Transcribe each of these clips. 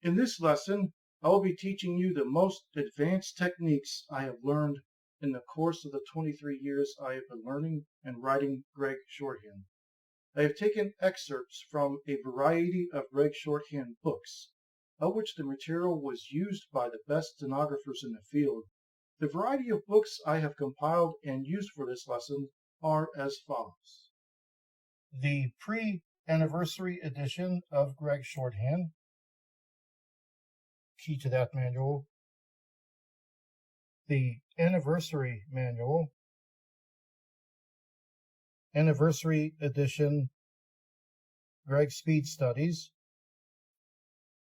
In this lesson, I will be teaching you the most advanced techniques I have learned in the course of the 23 years I have been learning and writing Gregg Shorthand. I have taken excerpts from a variety of Gregg Shorthand books, of which the material was used by the best stenographers in the field. The variety of books I have compiled and used for this lesson are as follows. The pre-anniversary edition of Gregg Shorthand, key to that manual. The anniversary manual, anniversary edition, Gregg Speed Studies,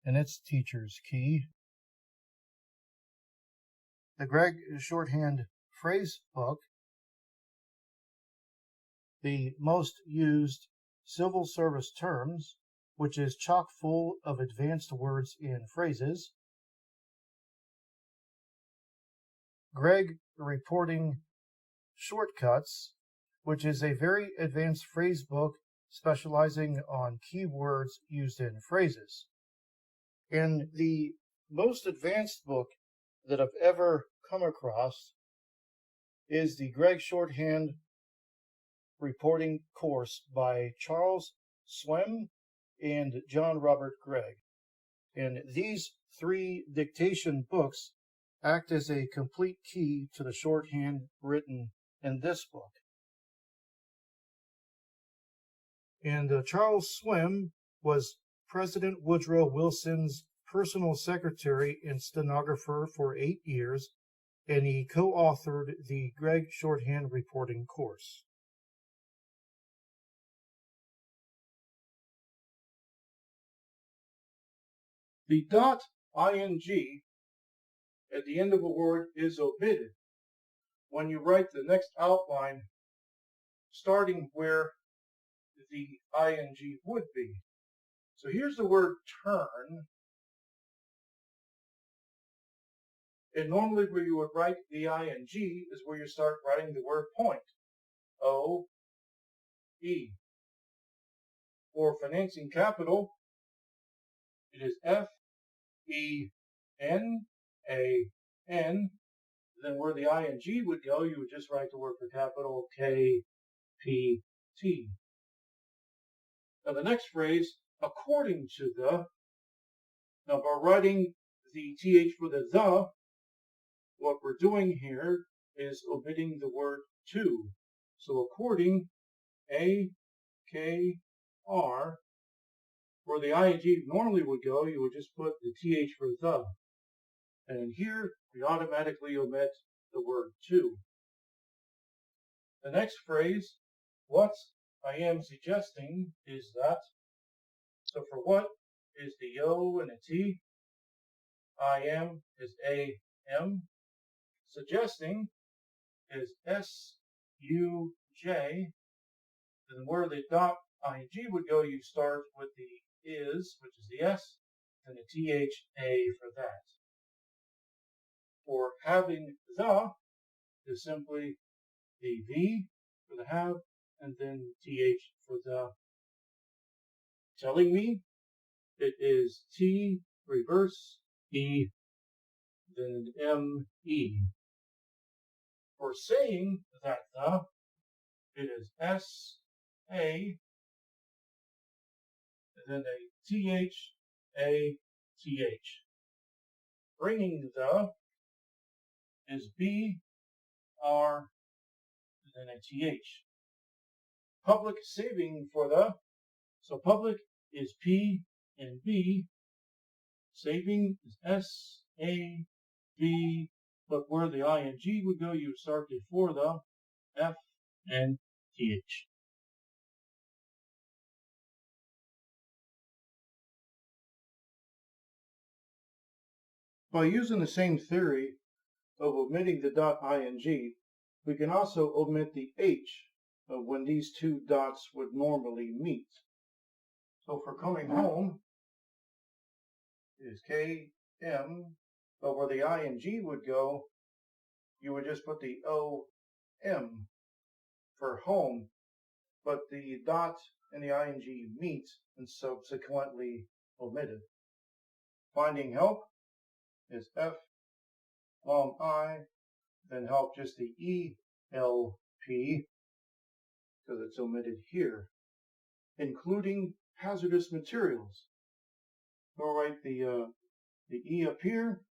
and its teacher's key. The Gregg Shorthand phrase book, the most used civil service terms, which is chock full of advanced words and phrases. Gregg Reporting Shortcuts, which is a very advanced phrase book specializing on keywords used in phrases. And the most advanced book that I've ever come across is the Gregg Shorthand Reporting Course by Charles Swem and John Robert Gregg. And these three dictation books act as a complete key to the shorthand written in this book. And Charles Swem was President Woodrow Wilson's personal secretary and stenographer for 8 years, and he co-authored the Gregg Shorthand Reporting Course. The .ing at the end of a word is omitted when you write the next outline starting where the ing would be. So here's the word turn, and normally where you would write the ing is where you start writing the word point, O-E. For financing capital, it is F-E-N-A-N. Then where the ing would go, you would just write the word for capital K-P-T. Now the next phrase, according to the, now by writing the TH for the, what we're doing here is omitting the word to. So according, A-K-R, where the ing normally would go, you would just put the TH for the. And here, we automatically omit the word to. The next phrase, what I am suggesting is that. So for what is the O and a T. I am is A-M. Suggesting is S-U-J. And where the .ing would go, you start with the is, which is the S, and the T-H-A for that. For having the is simply the V for the have, and then TH for the. Telling me it is T reverse E, then M-E. For saying that the, it is S-A, and then a T-H-A-T-H. Bringing the is B-R, and then a T-H. Public saving for the, so public is P and B. Saving is S-A-V, but where the ing would go, you would start before the F and TH. By using the same theory of omitting the .ing, we can also omit the H of when these two dots would normally meet. So for coming home is K-M, but where the ing would go, you would just put the O-M for home, but the dot and the ing meet and subsequently omitted. finding help is F long I, then help just the ELP, because it's omitted here, including hazardous materials. We'll write the E up here,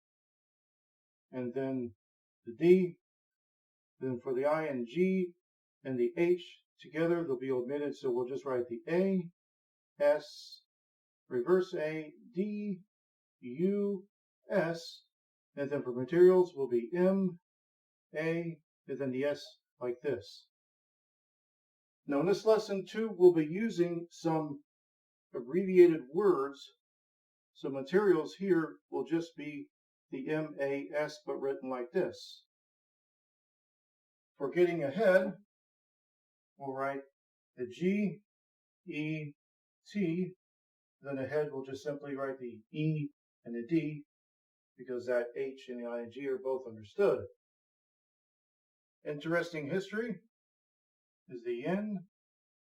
and then the D, then for the I and G and the H together, they'll be omitted, so we'll just write the A, S, reverse A, D, U, S, and then for materials will be M, A, and then the S like this. Now in this lesson too, we'll be using some abbreviated words. So materials here will just be the MAS, but written like this. For getting ahead, we'll write the G, E, T, then ahead we'll just simply write the E and the D, because that H and the I and G are both understood. Interesting history is the N,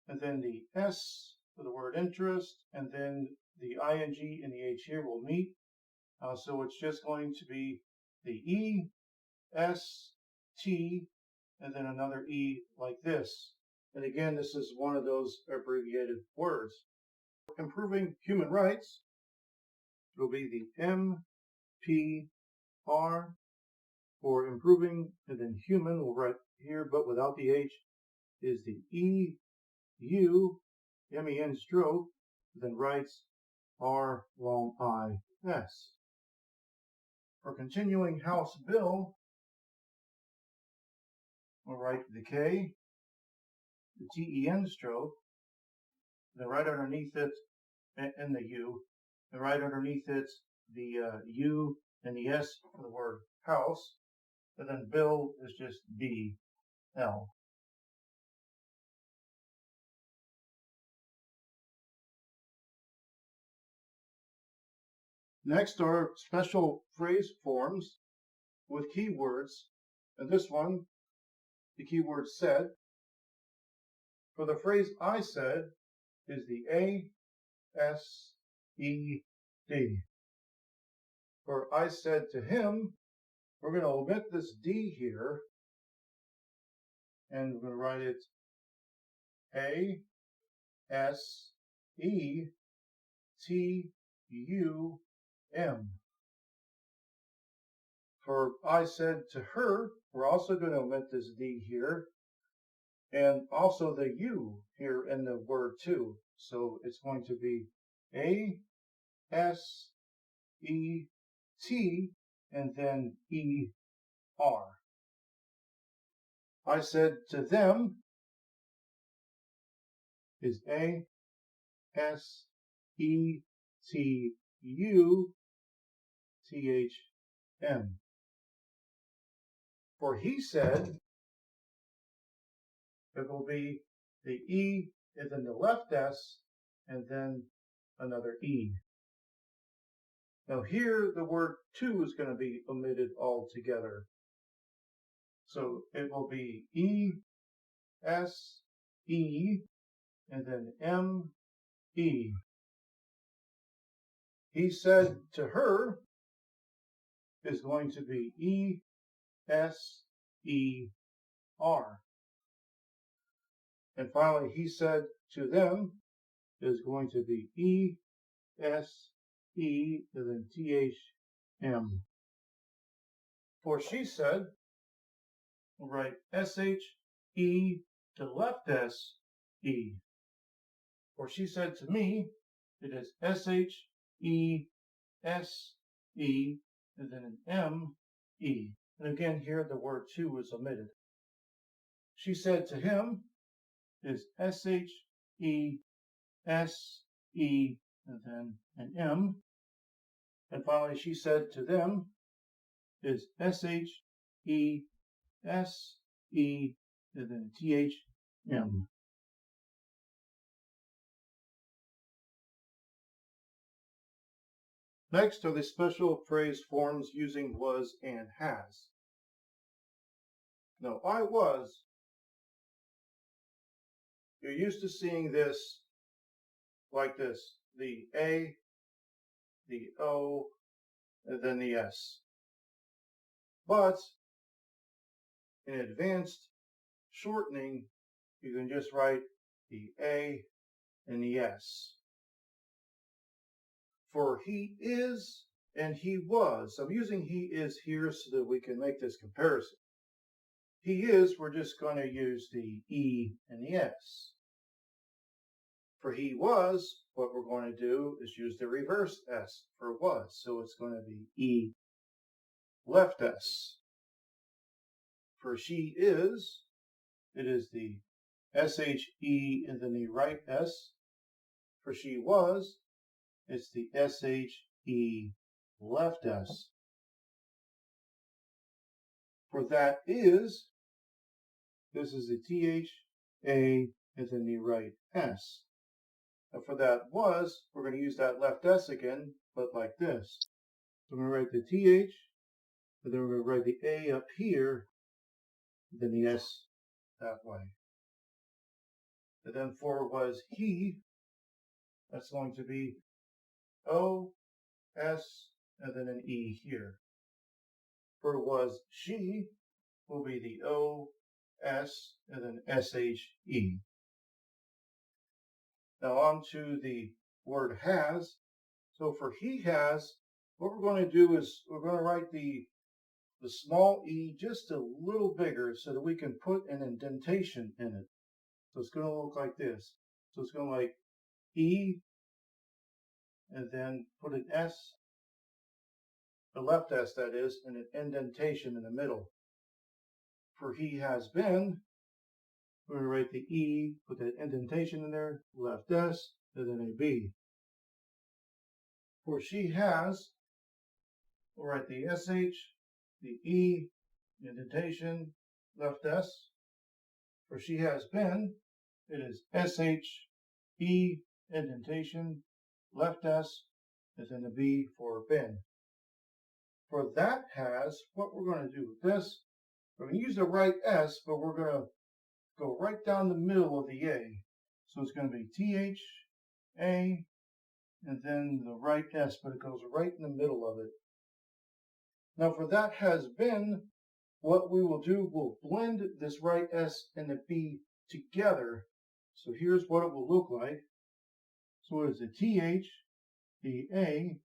and then the S for the word interest, and then the ing and the H here will meet. So it's just going to be the E, S, T, and then another E like this. And again, this is one of those abbreviated words. Improving human rights will be the M, P, R. For improving, and then human, we'll write here, but without the H, is the E, U, MEN stroke, then rights, R, long I, S. For continuing House bill, we'll write the K, the TEN stroke, then right underneath it, and the U, and right underneath it, the U and the S for the word house, and then bill is just B-L. Next are special phrase forms with keywords, and this one, the keyword said. For the phrase I said is the A, S, E, D. For I said to him, we're going to omit this D here, and we're going to write it A, S, E, T, U, M. For I said to her, we're also going to omit this D here, and also the U here in the word too. So it's going to be A, S, E, T, and then E, R. I said to them is A, S, E, T, U, T, H, M. For he said, it will be the E is in the left S, and then another E. Now here, the word to is going to be omitted altogether. So it will be E, S, E, and then M, E. He said to her is going to be E, S, E, R. And finally, he said to them is going to be E, S, E, and then T, H, M. For she said, we'll write S, H, E to the left S, E. For she said to me, it is S, H, E, S, E, and then an M, E. And again, here the word to is omitted. She said to him is S, H, E, S, E, and then an M. And finally, she said to them is S, H, E, S, E, and then T, H, M. Next are the special phrase forms using was and has. Now, I was, you're used to seeing this like this, the A, the O, and then the S. But in advanced shortening, you can just write the A and the S. For he is and he was. I'm using he is here so that we can make this comparison. He is, we're just going to use the E and the S. For he was, what we're going to do is use the reverse S for was. So it's going to be E left S. For she is, it is the SHE and then the right S. For she was, it's the SHE left S. For that is, this is the TH, A, and then the right S. And for that was, we're going to use that left S again, but like this. So we're going to write the TH, and then we're going to write the A up here, and then the S that way. And then for was he, that's going to be O, S, and then an E here. For was she, will be the O, S, and then SHE. Now on to the word has. So for he has, what we're going to do is we're going to write the small e just a little bigger so that we can put an indentation in it. So it's going to look like this. So it's going to like E, and then put an S, the left S that is, and an indentation in the middle. For he has been, we're going to write the E, put that indentation in there, left S, and then a B. For she has, we'll write the SH, the E, indentation, left S. For she has been, it is SHE, indentation, left S, and then a B for been. For that has, what we're going to do with this, we're going to use the right S, but we're going to go right down the middle of the A. So it's going to be TH, A, and then the right S, but it goes right in the middle of it. Now for that has been, what we will do, we'll blend this right S and the B together. So here's what it will look like. So it is the TH, the A,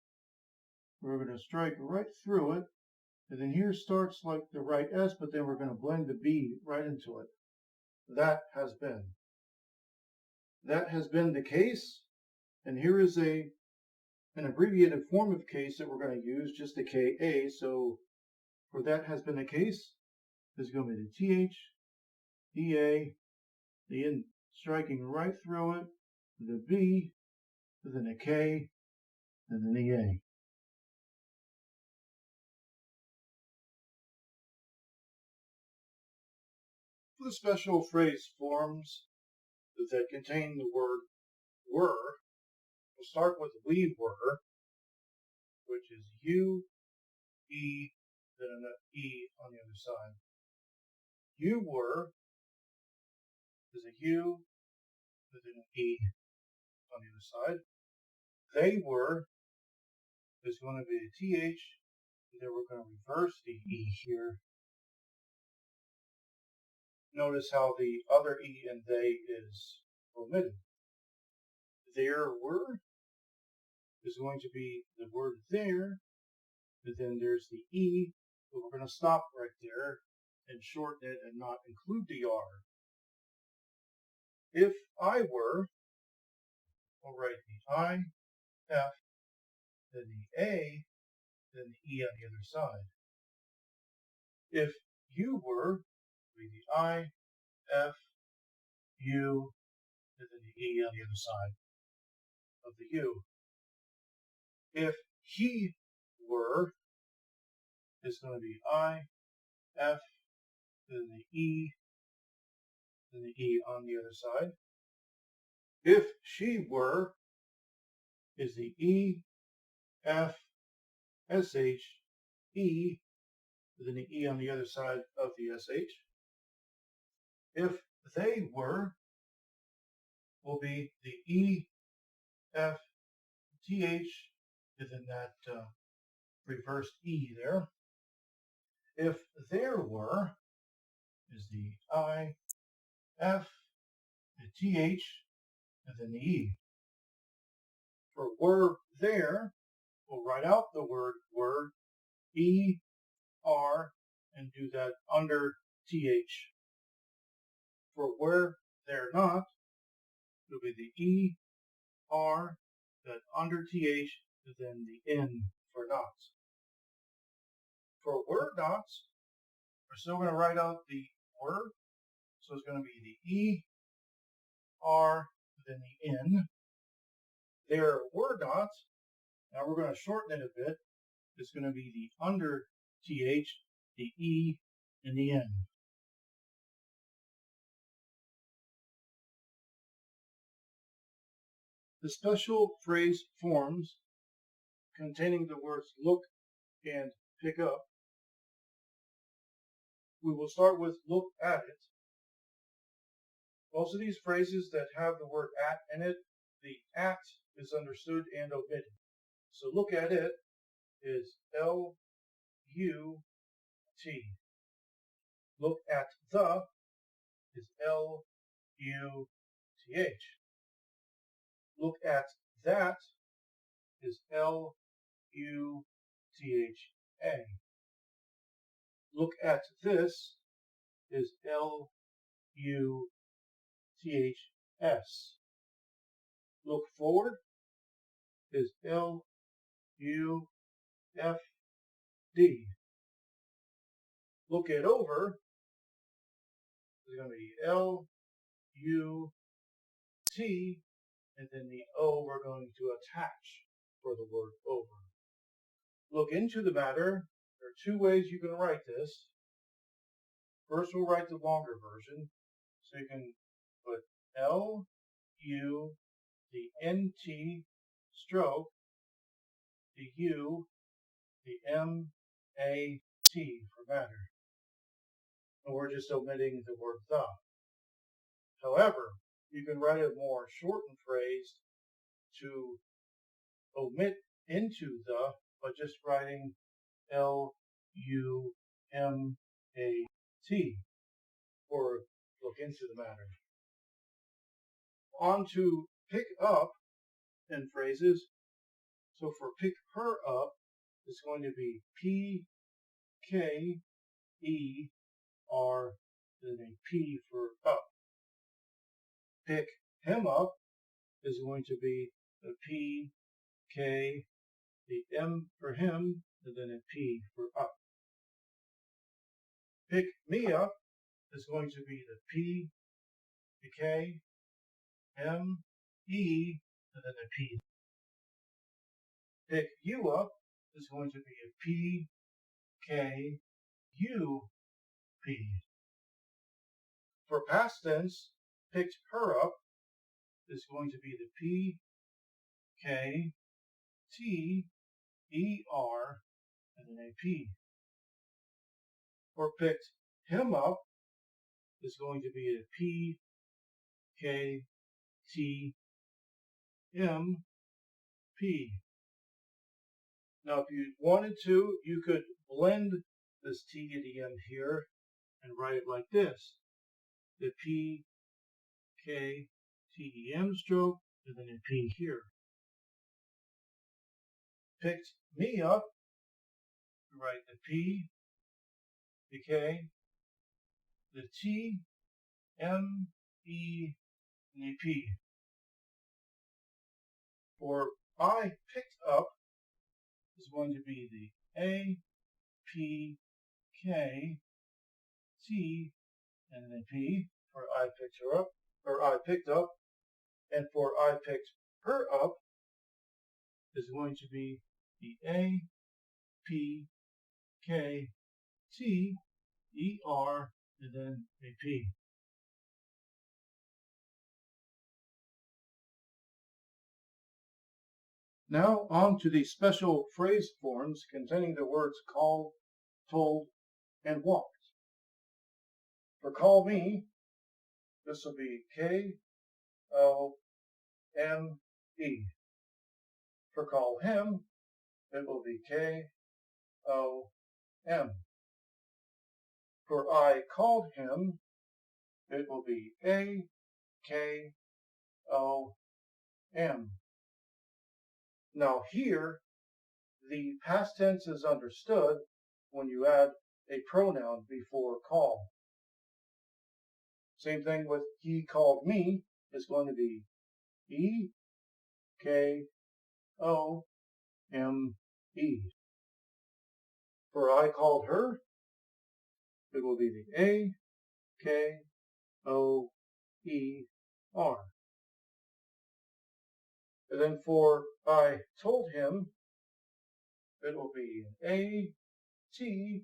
we're going to strike right through it, and then here starts like the right S, but then we're going to blend the B right into it. That has been. That has been the case, and here is an abbreviated form of case that we're going to use, just the KA. So for that has been the case, this is going to be the TH, the A, the N striking right through it, the B, then a K, and then the A. For the special phrase forms that contain the word were, we'll start with we were, which is U, E, then an E on the other side. You were is a U, then an E on the other side. They were is going to be a TH, and then we're going to reverse the E here. Notice how the other E in they is omitted. There were is going to be the word there, and then there's the E, but we're going to stop right there and shorten it and not include the R. If I were, we'll write the I, F, then the A, then the E on the other side. If you were, be the I, F, U, and then the E on the other side of the U. If he were, is going to be I, F, then the E, then the E on the other side. If she were, is the E, F, SH, E, then the E on the other side of the SH. If they were, will be the E, F, TH, and then that reversed E there. If there were is the I, F, the TH, and then the E. For were there, we'll write out the word were, E, R, and do that under TH. For were there not, it'll be the E, R, then under TH, and then the N for not. For were not, we're still going to write out the were, so it's going to be the E, R, then the N. There were not, now we're going to shorten it a bit. It's going to be the under TH, the E, and the N. The special phrase forms containing the words look and pick up. We will start with look at it. Most of these phrases that have the word at in it, the at is understood and omitted. So look at it is L-U-T. Look at the is L-U-T-H. Look at that is L-U-T-H-A. Look at this is L-U-T-H-S. Look forward is L-U-F-D. Look it over is going to be L-U-T, and then the O we're going to attach for the word over. Look into the matter. There are two ways you can write this. First, we'll write the longer version. So you can put L-U, the N-T, stroke, the U, the M-A-T for matter. And we're just omitting the word the. However, you can write a more shortened phrase to omit into the by just writing L-U-M-A-T or look into the matter. On to pick up in phrases. So for pick her up, it's going to be P-K-E-R, then a P for up. Pick him up is going to be a P, K, the M for him, and then a P for up. Pick me up is going to be the P, the K, M, E, and then a P. Pick you up is going to be a P, K, U, P. For past tense, picked her up is going to be the P, K, T, E, R, and then a P. For picked him up is going to be a P, K, T, M, P. Now, if you wanted to, you could blend this T and the M here and write it like this. The P, K, T, E, M stroke, and then a P here. Picked me up, write the P, the K, the T, M, E, and a P. For I picked up is going to be the A, P, K, T, and then a P for I picked her up, or I picked up, and for I picked her up is going to be the A, P, K, T, E, R, and then a P. Now on to the special phrase forms containing the words called, told, and walked. For call me, this will be K-O-M-E. For call him, it will be K-A-L-L-E. O M. For I called him, it will be A K O M. Now here, the past tense is understood when you add a pronoun before call. Same thing with he called me is going to be E K O M E. For I called her, it will be the A K O E R. And then for I told him, it will be an A T,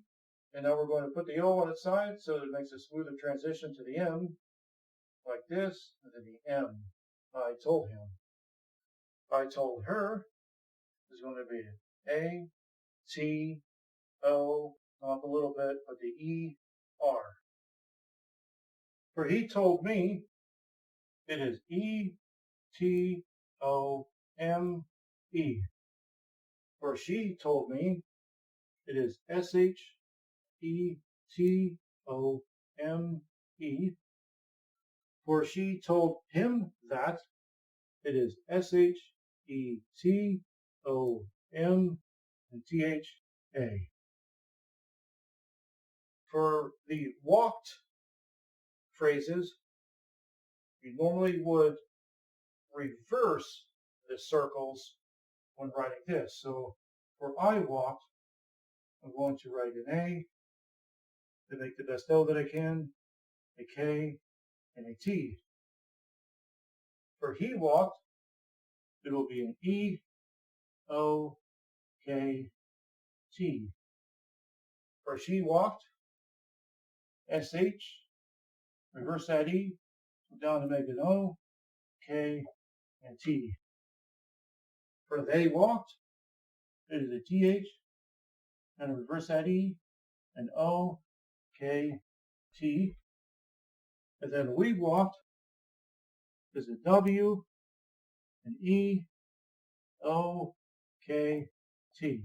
and now we're going to put the O on its side so that it makes a smoother transition to the M, like this, and then the M. I told him. I told her is going to be A T O, off a little bit, but the E R. For he told me, it is E T O M E. For she told me, it is S H E T O M E. For she told him that, it is S H E T O M and T H A. For the walked phrases, you normally would reverse the circles when writing this. So for I walked, I'm going to write an A to make the best O that I can, a K, and a T. For he walked, it will be an E, O, K, T. For she walked, SH, reverse that E, down to make an O, K, and T. For they walked, it is a TH, and reverse that E, an O, K, T. And then we walked is a W, an E, O, K, T.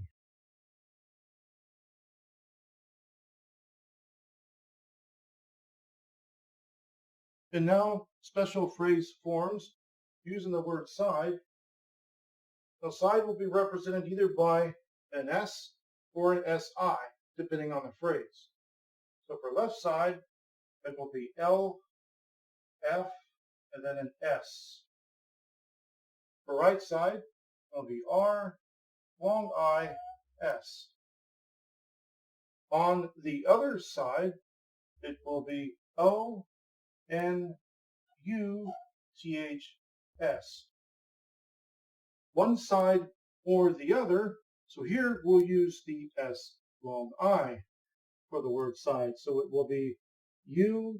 And now special phrase forms using the word side. The side will be represented either by an S or an SI, depending on the phrase. So for left side, it will be L, F, and then an S. For right side, it will be R, long I, S. On the other side, it will be O, N, U, T, H, S. One side or the other, so here we'll use the S, long I, for the word side. So it will be U,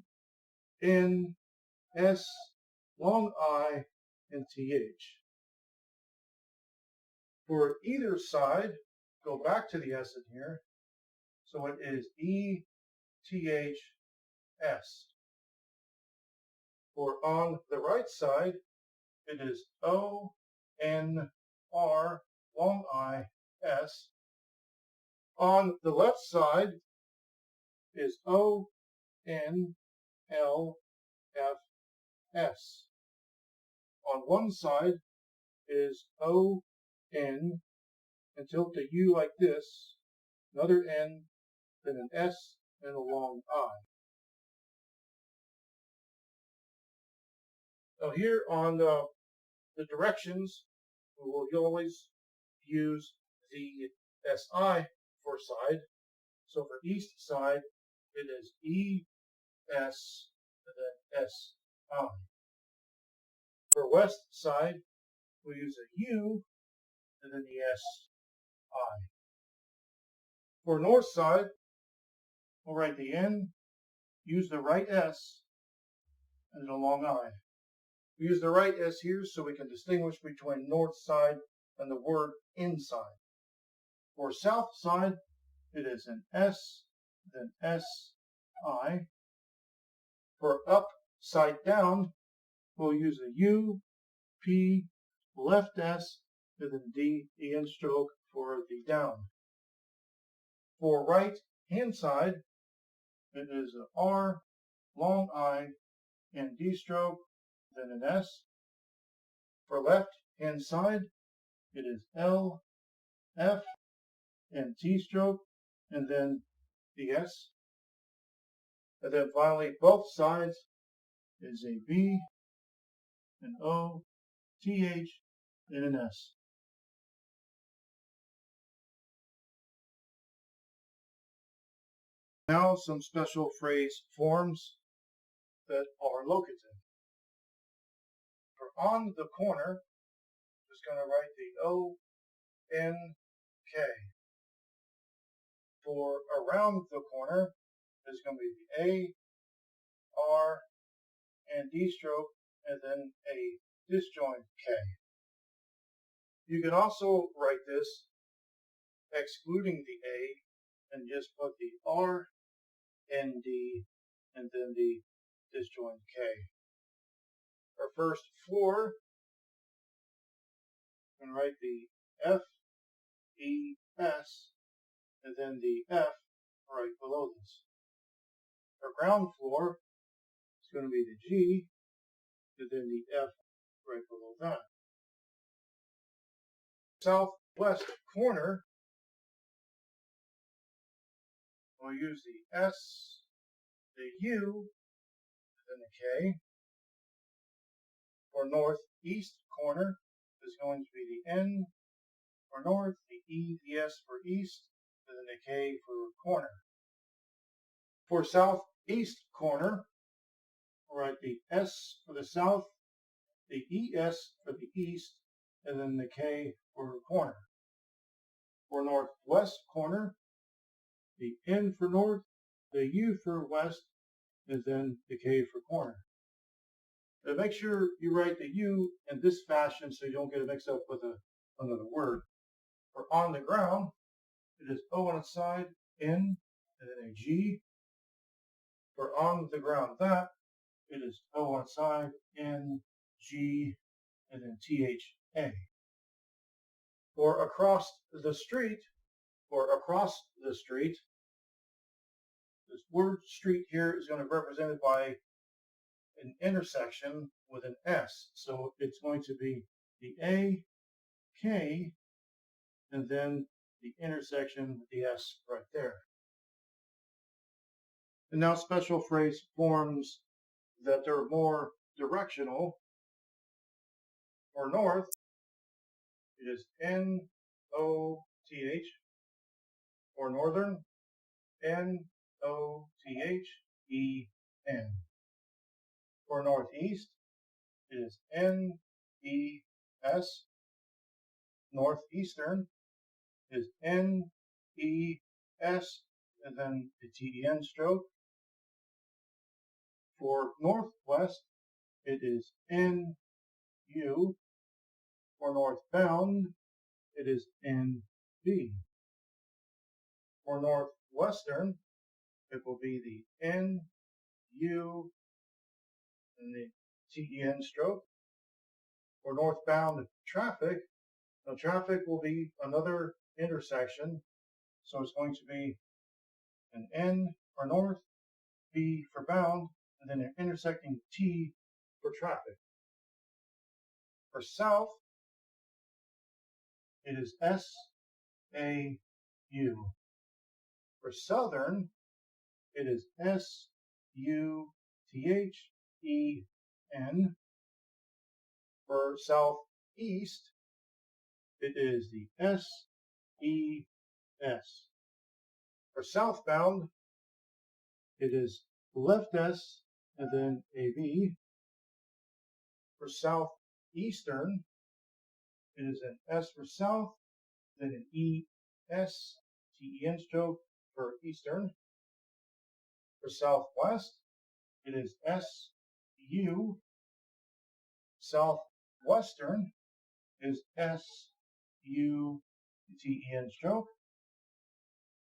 N, S, long I, and TH. For either side, go back to the S in here. So it is E, TH, S. For on the right side, it is O, N, R, long I, S. On the left side is O, N, L, F, S. On one side is O, N, and tilt the U like this, another N, then an S, and a long I. Now here on the directions, we will always use the SI for side. So for east side, it is E, S, and then S, I. For west side, we use a U, and then the S, I. For north side, we'll write the N, use the right S, and then a long I. We use the right S here so we can distinguish between north side and the word inside. For south side, it is an S, then S, I. For upside down, we'll use a U, P, left S, and then D, the end stroke for the down. For right hand side, it is an R, long I, and D stroke, then an S. For left hand side, it is L, F, and T stroke, and then the S. And then finally, both sides is a B, an O, TH, and an S. Now some special phrase forms that are locative. For on the corner, I'm just going to write the O, N, K. For around the corner, there's going to be the A, R, and D stroke, and then a disjoint K. You can also write this excluding the A and just put the R, N, D, and then the disjoint K. For first floor, I'm going to write the F, E, S, and then the F right below this. For ground floor, it's going to be the G, and then the F right below that. Southwest corner, we'll use the S, the U, and then the K. For northeast corner is going to be the N for north, the E, the S for east, and then the K for corner. For southeast corner, we'll write the S for the south, the ES for the east, and then the K for corner. For northwest corner, the N for north, the U for west, and then the K for corner. Now make sure you write the U in this fashion so you don't get it mixed up with another word. For on the ground, it is O on its side, N, and then a G. For on the ground that, it is O on its side, N, G, and then THA. For across the street, this word street here is going to be represented by an intersection with an S. So it's going to be the A, K, and then the intersection with the S right there. And now special phrase forms that are more directional. For north, it is N-O-T-H. For northern, N-O-T-H-E-N. For northeast, it is N-E-S. Northeastern is N-E-S, and then the T-E-N stroke. For northwest, it is N-U. For northbound, it is N-B. For northwestern, it will be the N-U and the T-E-N stroke. For northbound traffic, now traffic will be another intersection, so it's going to be an N for north, B for bound, and then an intersecting T for traffic. For south, it is S-A-U. For southern, it is S-U-T-H-E-N. For southeast, it is the S-E-S. For southbound, it is left S and then a B. For southeastern, it is an S for south, then an E-S, T-E-N stroke for eastern. For southwest, it is S-U. Southwestern is S-U-T-E-N stroke.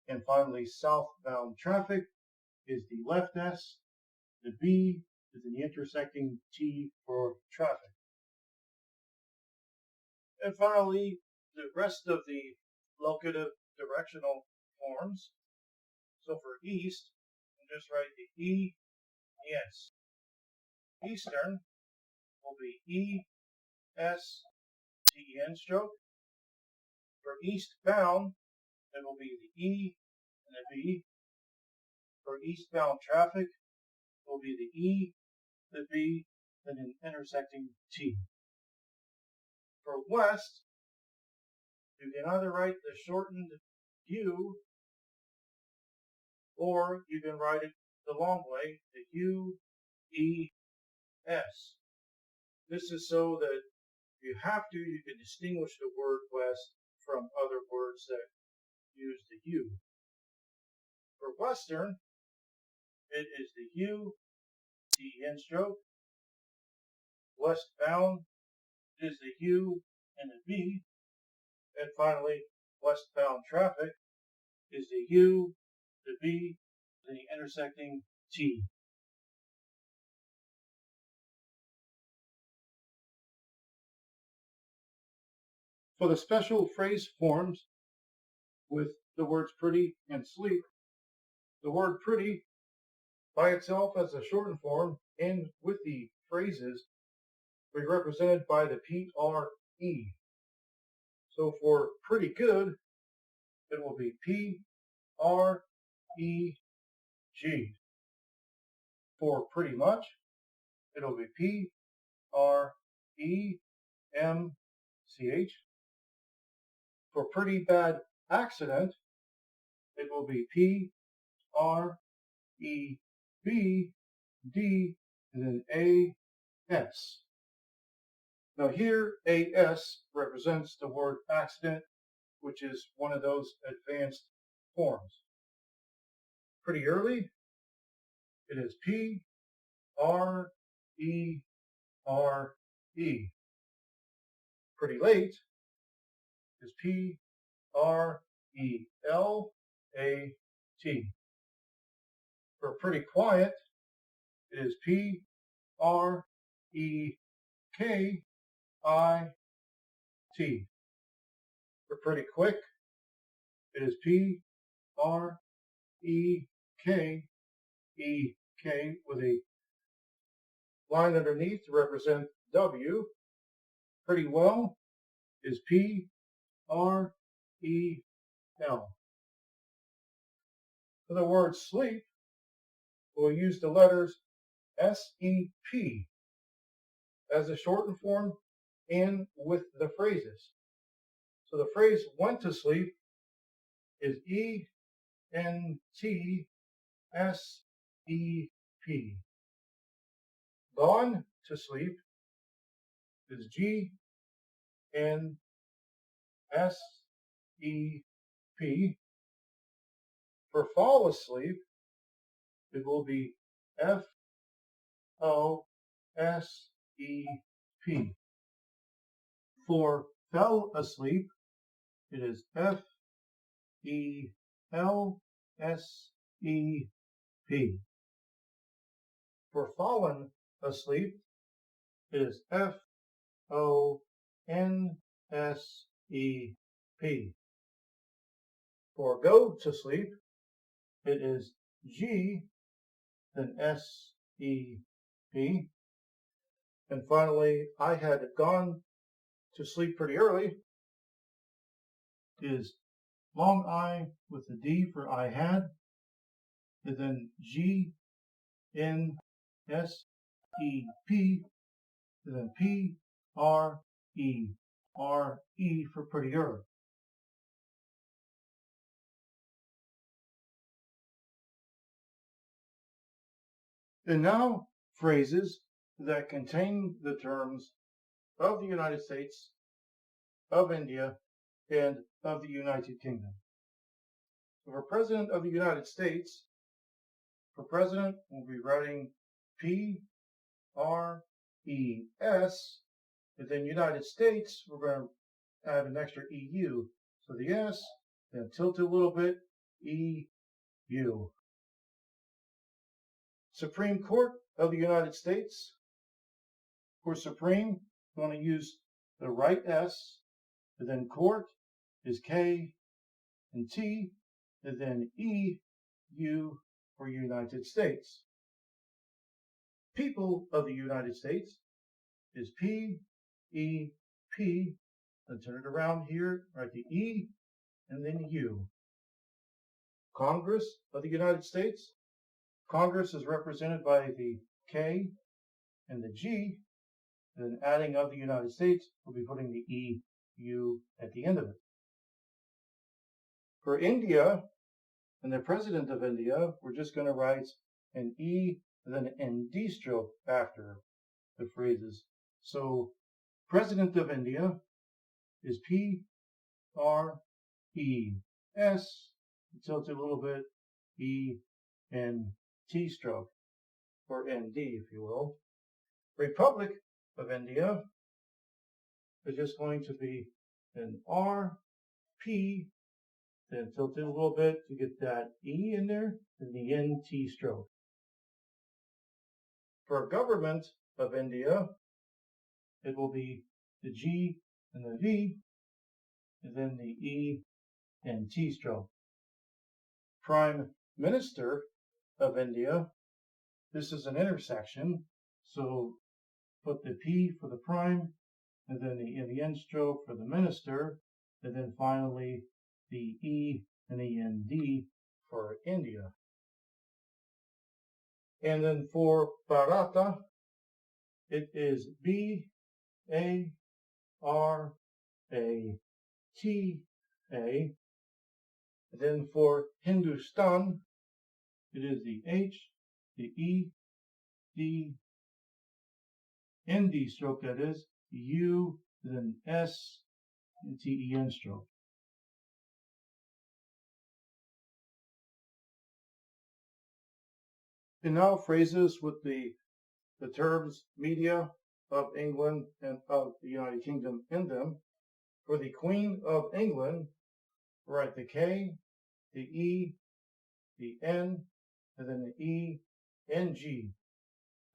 And finally, southbound traffic is the left S, the B is the intersecting T for traffic. And finally, the rest of the locative directional forms So for east, we'll just write the E, the S. Eastern will be E, S, T, N stroke. For eastbound, it will be the E and the B. For eastbound traffic, it will be the E, the B, and an intersecting T. For west, you can either write the shortened U, or you can write it the long way, the U, E, S. This is so that if you have to, you can distinguish the word west from other words that use the U. For western, it is the U, T-N stroke. Westbound is the U and the B. And finally, westbound traffic is the U, the B, and the intersecting T. For the special phrase forms with the words pretty and sleep, the word pretty by itself as a shortened form and with the phrases will be represented by the P-R-E. So for pretty good, it will be P-R-E-G. For pretty much, it'll be P-R-E-M-C-H. For pretty bad accident, it will be P-R-E-B-D and then A-S. Now here, AS represents the word accident, which is one of those advanced forms. Pretty early, it is P-R-E-R-E. Pretty late is P-R-E-L-A-T. For pretty quiet, it is P-R-E-K-I-T. For pretty quick, it is P-R-E-K-E-K with a line underneath to represent W. Pretty well is P-R-E-L. For the word sleep, we'll use the letters S-E-P as a shortened form and with the phrases. So the phrase went to sleep is E-N-T-S-E-P. Gone to sleep is G-N-S-E-P. For fall asleep, it will be F-O-S-E-P. For fell asleep, it is F-E-L-S-E-P. For fallen asleep, it is F-O-N-S-E-P. For go to sleep, it is G, then S-E-P. And finally, I had gone to sleep pretty early is long I with the D for I had, and then G-N-S-E-P, and then P-R-E-R-E for pretty early. And now phrases that contain the terms of the United States, of India, and of the United Kingdom. So for President of the United States, for President, we'll be writing P-R-E-S, and then United States, we're going to add an extra E-U. So the S, then tilt it a little bit, E-U. Supreme Court of the United States. For Supreme, we want to use the right S, and then Court is K and T, and then E, U for United States. People of the United States is P, E, P, then turn it around here, write the E, and then U. Congress of the United States. Congress is represented by the K and the G. Then adding of the United States, we'll be putting the E, U at the end of it. For India and the President of India, we're just going to write an E and then an ND stroke after the phrases. So President of India is P, R, E, S, tilt it a little bit, E, N, T stroke, or ND, if you will. Republic of India is just going to be an R, P, then tilt it a little bit to get that E in there, and the NT stroke. For Government of India, it will be the G and the V, and then the E and T stroke. Prime Minister of India, this is an intersection, so put the P for the prime, and then the N stroke for the minister, and then finally the E and the ND for India. And then for Bharata, it is B, A, R, A, T, A. And then for Hindustan, it is the H, the E, D, ND stroke, that is, the U, then S, and TEN stroke. And now phrases with the terms media of England and of the United Kingdom in them. For the Queen of England, write the K, the E, the N, and then the E, N, G,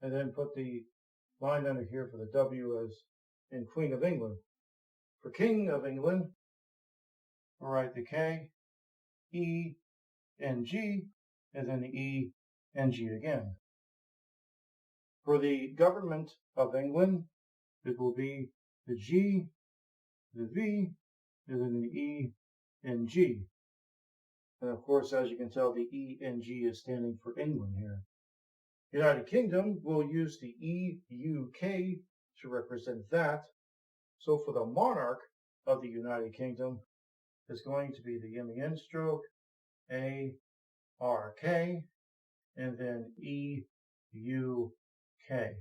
and then put the line under here for the W as in Queen of England. For King of England, write the K, E, N, G, and then the E, N, G again. For the Government of England, it will be the G, the V, and then the E, N, G. And of course, as you can tell, the E, N, G is standing for England here. United Kingdom will use the E, U, K to represent that. So for the monarch of the United Kingdom, it's going to be the MEN stroke, A, R, K, and then E, U, K.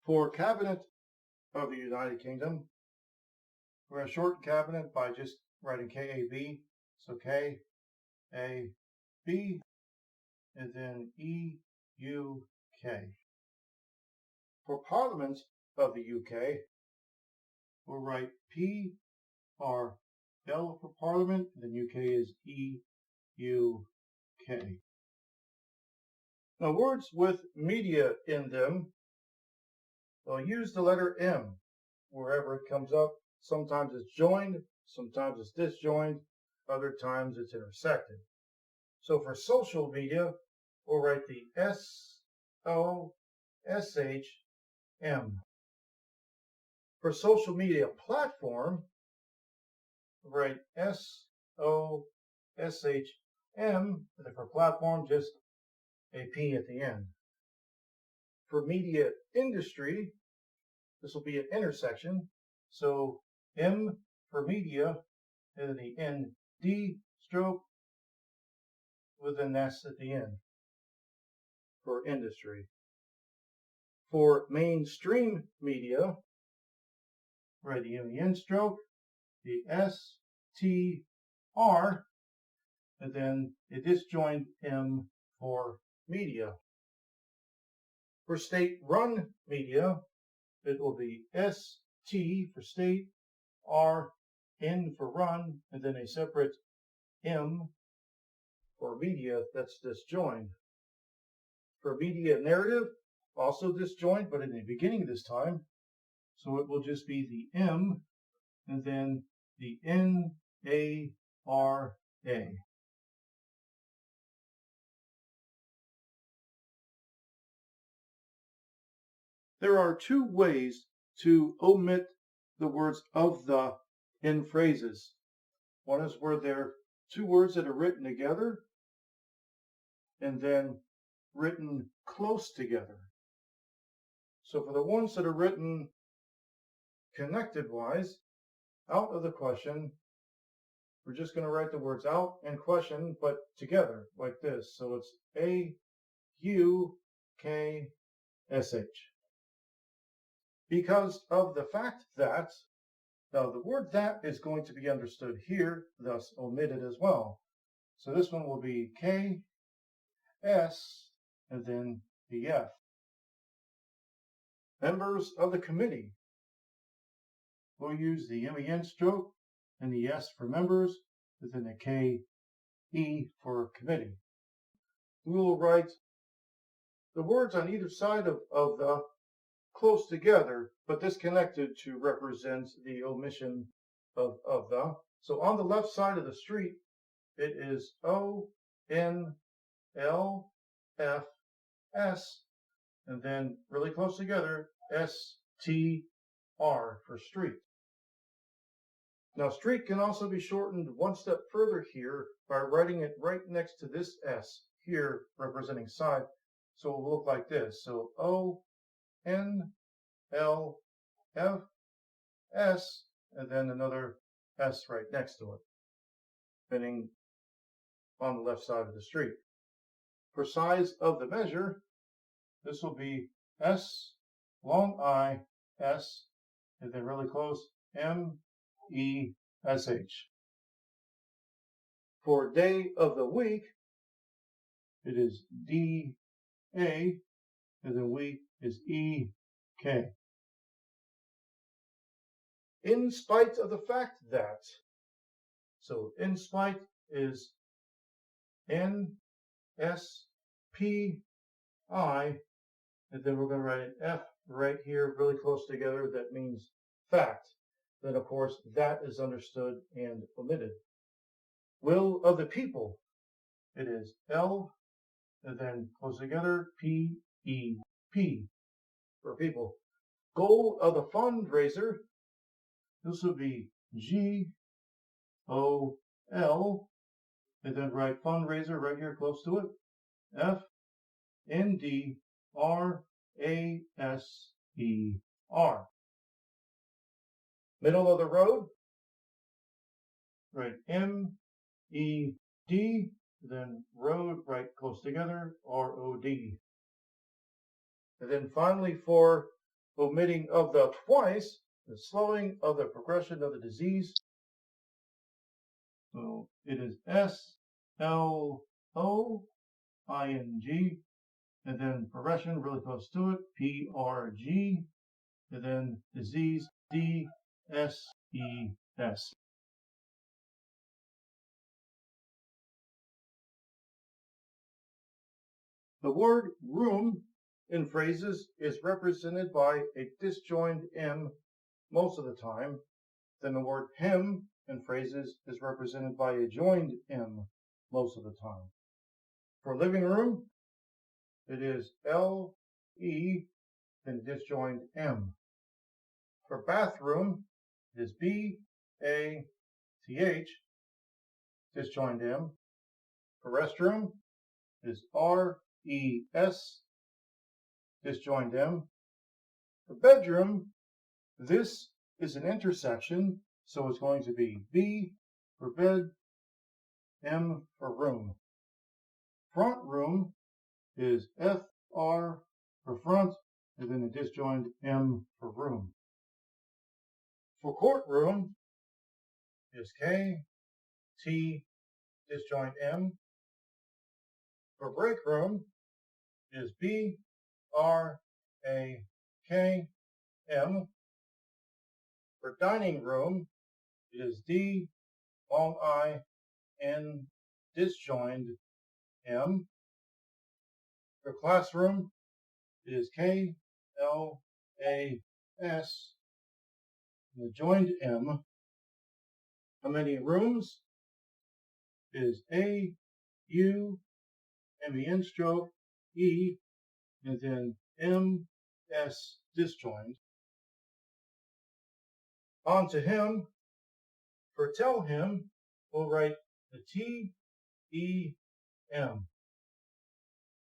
For Cabinet of the United Kingdom, we're going to shorten Cabinet by just writing KAB. So K, A, B, and then E, U, K. For Parliament of the UK, we'll write P, R, L for Parliament, and then UK is E, U, K. Now words with media in them, they'll use the letter M wherever it comes up. Sometimes it's joined, sometimes it's disjoined, other times it's intersected. So for social media, we'll write the S-O-S-H-M. For social media platform, we'll write S-O-S-H-M, and for platform, just a P at the end. For media industry, this will be an intersection, so M for media, and then the N-D stroke with an S at the end for industry. For mainstream media, write the M-E-N stroke, the S-T-R, and then a disjoint M for media. For state-run media, it will be S-T for state, R-N for run, and then a separate M for media that's disjoined. For media narrative, also disjoined, but in the beginning this time, so it will just be the M and then the N-A-R-A. There are two ways to omit the words of the in phrases. One is where they're two words that are written together and then written close together. So for the ones that are written connected wise, out of the question, we're just going to write the words out and question, but together like this. So it's A-U-K-S-H. Because of the fact that, now the word that is going to be understood here, thus omitted as well. So this one will be K-S and then the F. Members of the committee. We'll use the MEN stroke and the S for members, and then the K-E for committee. We will write the words on either side of the close together, but disconnected to represent the omission of the. So on the left side of the street, it is O-N-L-F-S, and then really close together, S-T-R for street. Now, street can also be shortened one step further here by writing it right next to this S here, representing side. So it will look like this. So O-N-L-F-S, and then another S right next to it, meaning on the left side of the street. For size of the measure, this will be S, long I, S, and then really close, M-E-S-H. For day of the week, it is D-A, and then week is E-K. In spite of the fact that, so in spite is N-S-P-I, and then we're going to write an F right here, really close together. That means fact. Then, of course, that is understood and omitted. Will of the people. It is L, and then close together, P-E-P for people. Goal of the fundraiser. This would be G-O-L, and then write fundraiser right here close to it. F-N-D-R-A-S-E-R. Middle of the road, write M-E-D, then road right close together, R-O-D. And then finally for omitting of the twice, the slowing of the progression of the disease. So it is S-L-O-I-N-G, and then progression really close to it, P-R-G, and then disease, D-S-E-S. The word room in phrases is represented by a disjoined M most of the time. Then the word him in phrases is represented by a joined M most of the time. For living room, it is L-E, then disjoined M. For bathroom, it is B-A-T-H, disjoined M. For restroom, it is R-E-S, disjoined M. For bedroom, this is an intersection, so it's going to be B for bed, M for room. Front room is F-R for front, and then a disjoined M for room. For courtroom is K-T, disjoined M. For break room is B-R-A-K-M. For dining room, it is D, long I, N, disjoined M. For classroom, it is K, L, A, S, and the joined M. How many rooms is A, U, MEN stroke, E, and then M, S, disjoined. On to him. For tell him, we'll write the T-E-M.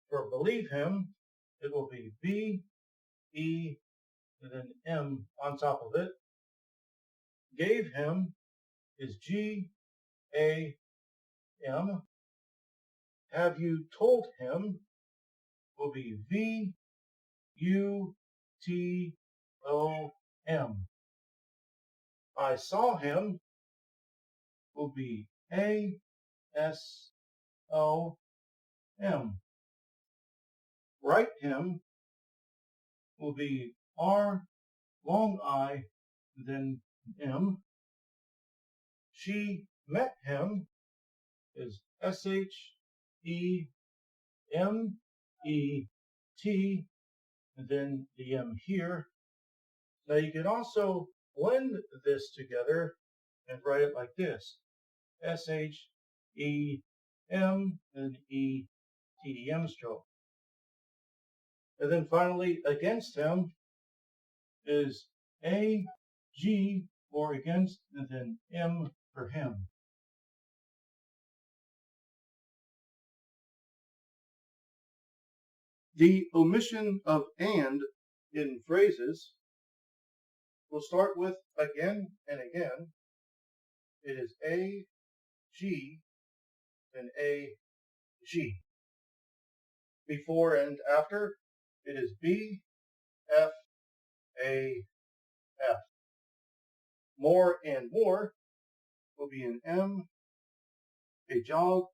For believe him, it will be B-E and then M on top of it. Gave him is G-A-M. Have you told him will be V-U-T-O-M. I saw him will be A-S-O-M. Write him will be R long I then M. She met him is S-H-E-M-E-T and then the M here. Now you can also blend this together and write it like this. S-H-E-M and E-T-E-M stroke. And then finally, against him is A-G for against and then M for him. The omission of and in phrases will start with again and again. It is A, G, and A, G. Before and after, it is B, F, A, F. More and more will be an M, a jog,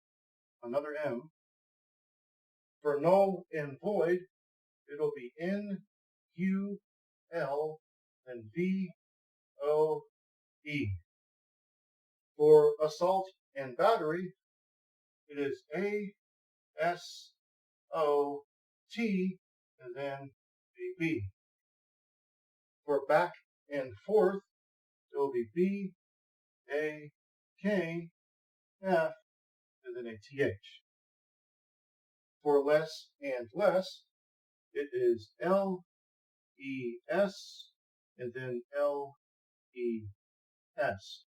another M. For null and void, it'll be N, U, L, and V, O, E. For assault and battery, it is A, S, O, T, and then a B. For back and forth, it will be B, A, K, F, and then a TH. For less and less, it is L, E, S, and then L, E, S.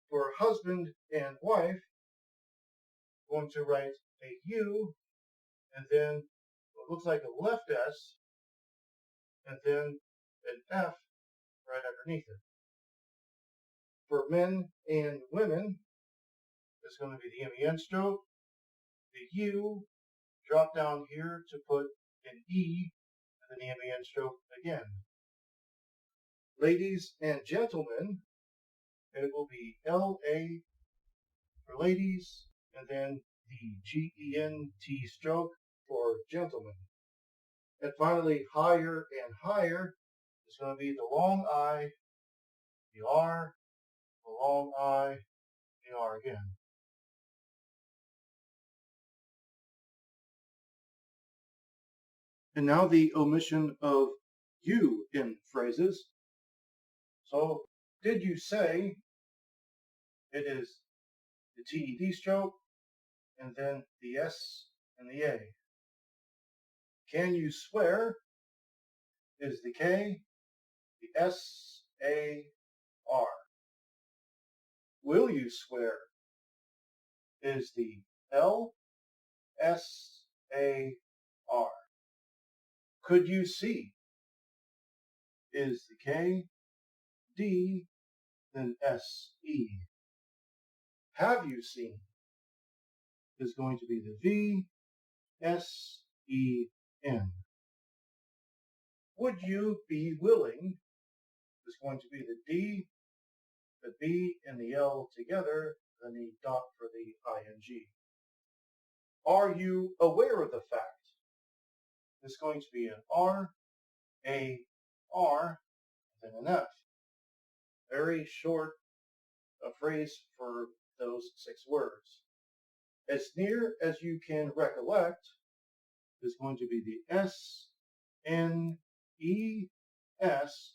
For husband and wife, I'm going to write a U, and then what looks like a left S, and then an F right underneath it. For men and women, it's going to be the MEN stroke, the U, drop down here to put an E, and then the MEN stroke again. Ladies and gentlemen, it will be LA for ladies, and then the GENT stroke for gentlemen. And finally, higher and higher is going to be the long I, the R, the long I, the R again. And now the omission of you in phrases. So, did you say it is the TED stroke and then the S and the A? Can you swear is the K, the S, A, R. Will you swear is the L, S, A, R. Could you see is the K, D, then S, E. Have you seen is going to be the V, S, E, N. Would you be willing is going to be the D, the B, and the L together, then the dot for the ing. Are you aware of the fact? It's going to be an R, A, R, then an F. Very short a phrase for those 6 words. As near as you can recollect is going to be the S, N, E, S,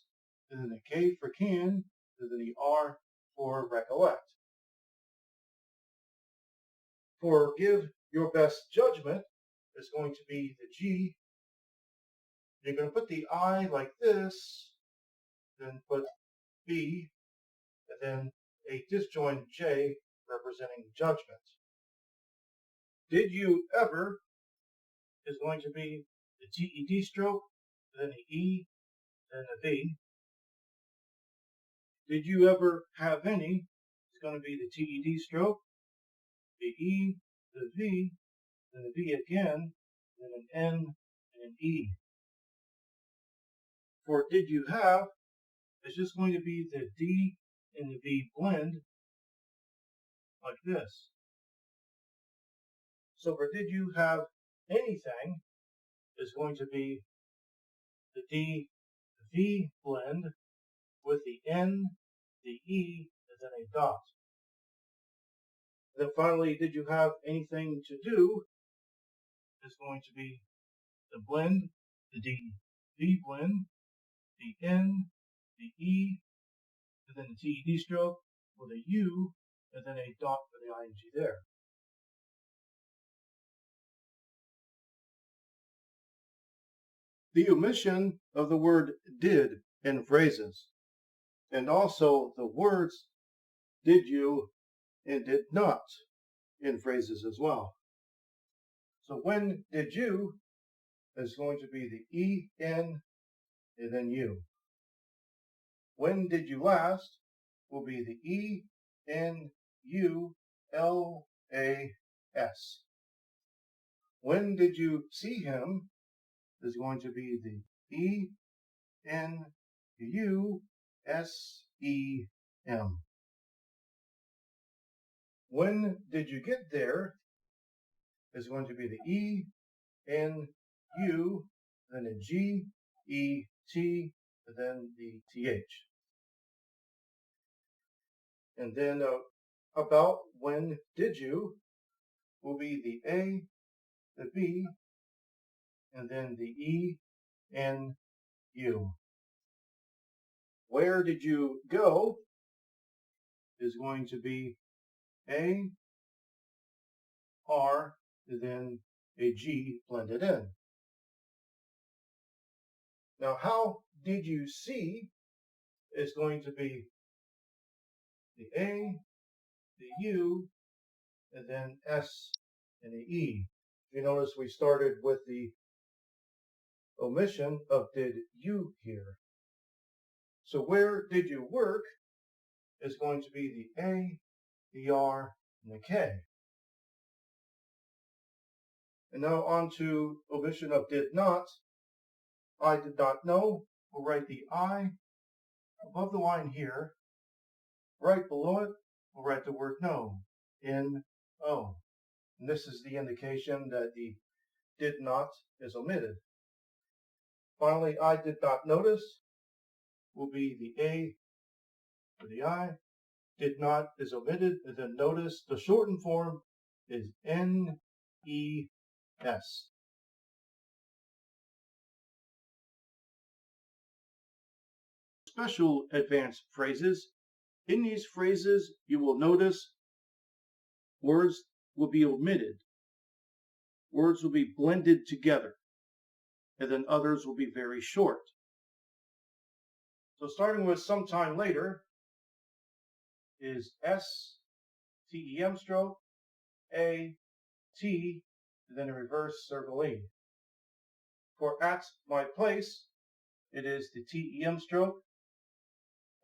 and then the K for can, and then the R for recollect. For give your best judgment is going to be the G, You're going to put the I like this, then put B, and then a disjoint J representing judgment. Did you ever is going to be the TED stroke, then the E, then the V. Did you ever have any is going to be the TED stroke, the E, the V, then the V again, then an N, and an E. For did you have, it's just going to be the D and the V blend like this. So for did you have anything is going to be the D, the V blend with the N, the E, and then a dot. Then finally, did you have anything to do is going to be the blend, the D, V blend, the N, the E, and then the TED stroke with a U, and then a dot for the ing there. The omission of the word did in phrases, and also the words did you and did not in phrases as well. So when did you is going to be the E, N, and then U. When did you last will be the E, N, U, L, A, S. When did you see him is going to be the E, N, U, S, E, M. When did you get there is going to be the E, N, U, then a G, E, T, and then the TH. And then about when did you will be the A, the B, and then the E, N, U. Where did you go is going to be A, R, and then a G blended in. Now, how did you see is going to be the A, the U, and then S and the E. You notice we started with the omission of did you here. So where did you work is going to be the A, the R, and the K. And now on to omission of did not. I did not know. We'll write the I above the line here. Right below it, we'll write the word no, N-O. And this is the indication that the did not is omitted. Finally, I did not notice will be the A for the I. Did not is omitted, and then notice the shortened form is N-E-S. Special advanced phrases. In these phrases, you will notice words will be omitted. Words will be blended together, and then others will be very short. So starting with sometime later is S, T-E-M stroke, A, T, and then a reverse circle E. For at my place, it is the T-E-M stroke,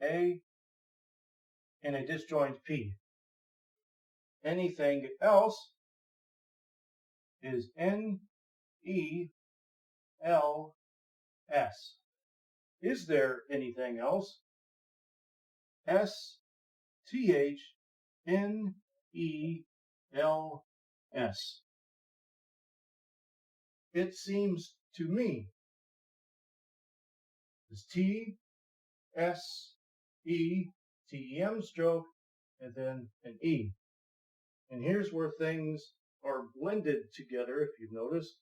A, and a disjoint P. Anything else is N-E-L-S. Is there anything else? S-T-H-N-E-L-S. It seems to me is T, S, E, T-E-M stroke, and then an E. And here's where things are blended together, if you've noticed.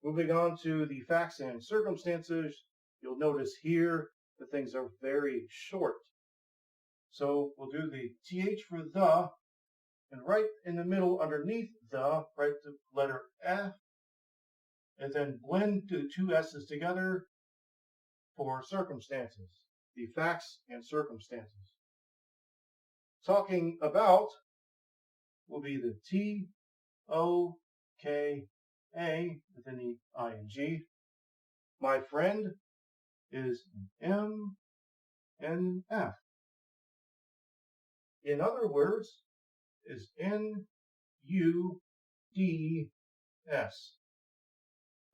Moving on to the facts and circumstances, you'll notice here that things are very short. So we'll do the TH for the, and right in the middle underneath the, write the letter F, and then blend the two S's together for circumstances, the facts and circumstances. Talking about will be the T-O-K-A within the ing. My friend is an M and an F. In other words, is N-U-D-S.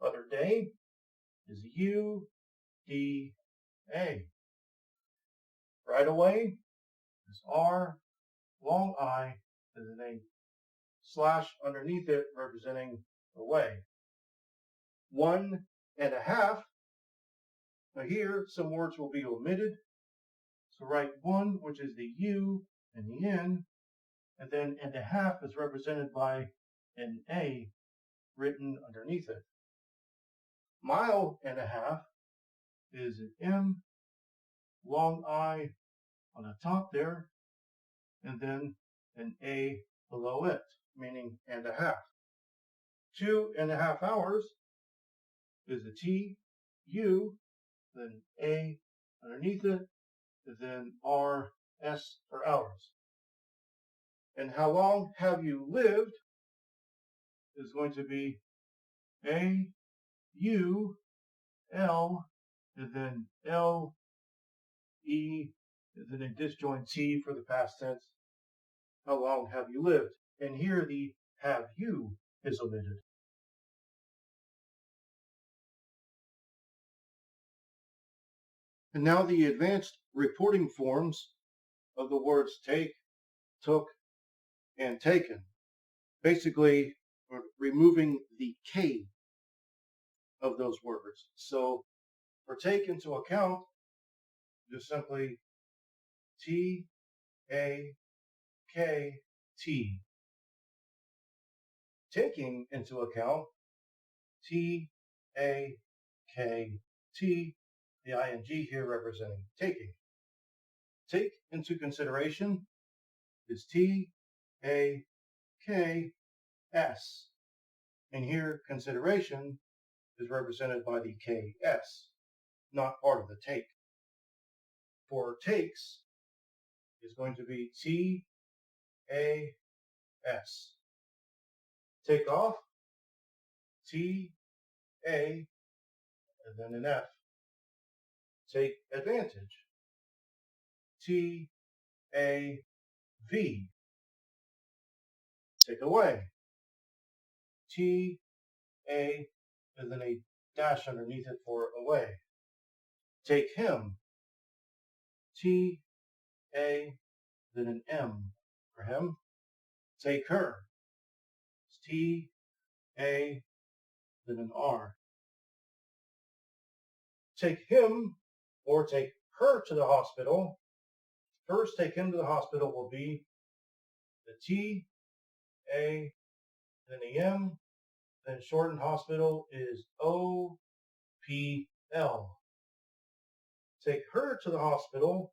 Other day is U-D-A. Right away is R, long I, and then a slash underneath it representing away. 1.5. Now here, some words will be omitted. So write 1, which is the U and the N, and then and a half is represented by an A written underneath it. 1.5 is an M, long I on the top there, and then an A below it, meaning and a half. 2.5 hours is a T, U, then A underneath it, and then R, S for hours. And how long have you lived is going to be A, U, L, and then L, E, and then a disjoint T for the past tense. How long have you lived? And here the have you is omitted. And now the advanced reporting forms of the words take, took, and taken. Basically, we're removing the K of those words. So for take into account, just simply T-A-K-T. Taking into account, T-A-K-T, the ing here representing taking. Take into consideration is T-A-K-S. And here consideration is represented by the K-S, not part of the take. For takes is going to be T-A-S. Take off, T-A, and then an F. Take advantage, T-A-V. Take away, T-A, and then a dash underneath it for away. Take him, T-A, then an M for him. Take her, T-A, then an R. Take him or take her to the hospital. First, take him to the hospital will be the T-A, then the M, then shortened hospital is O-P-L. Take her to the hospital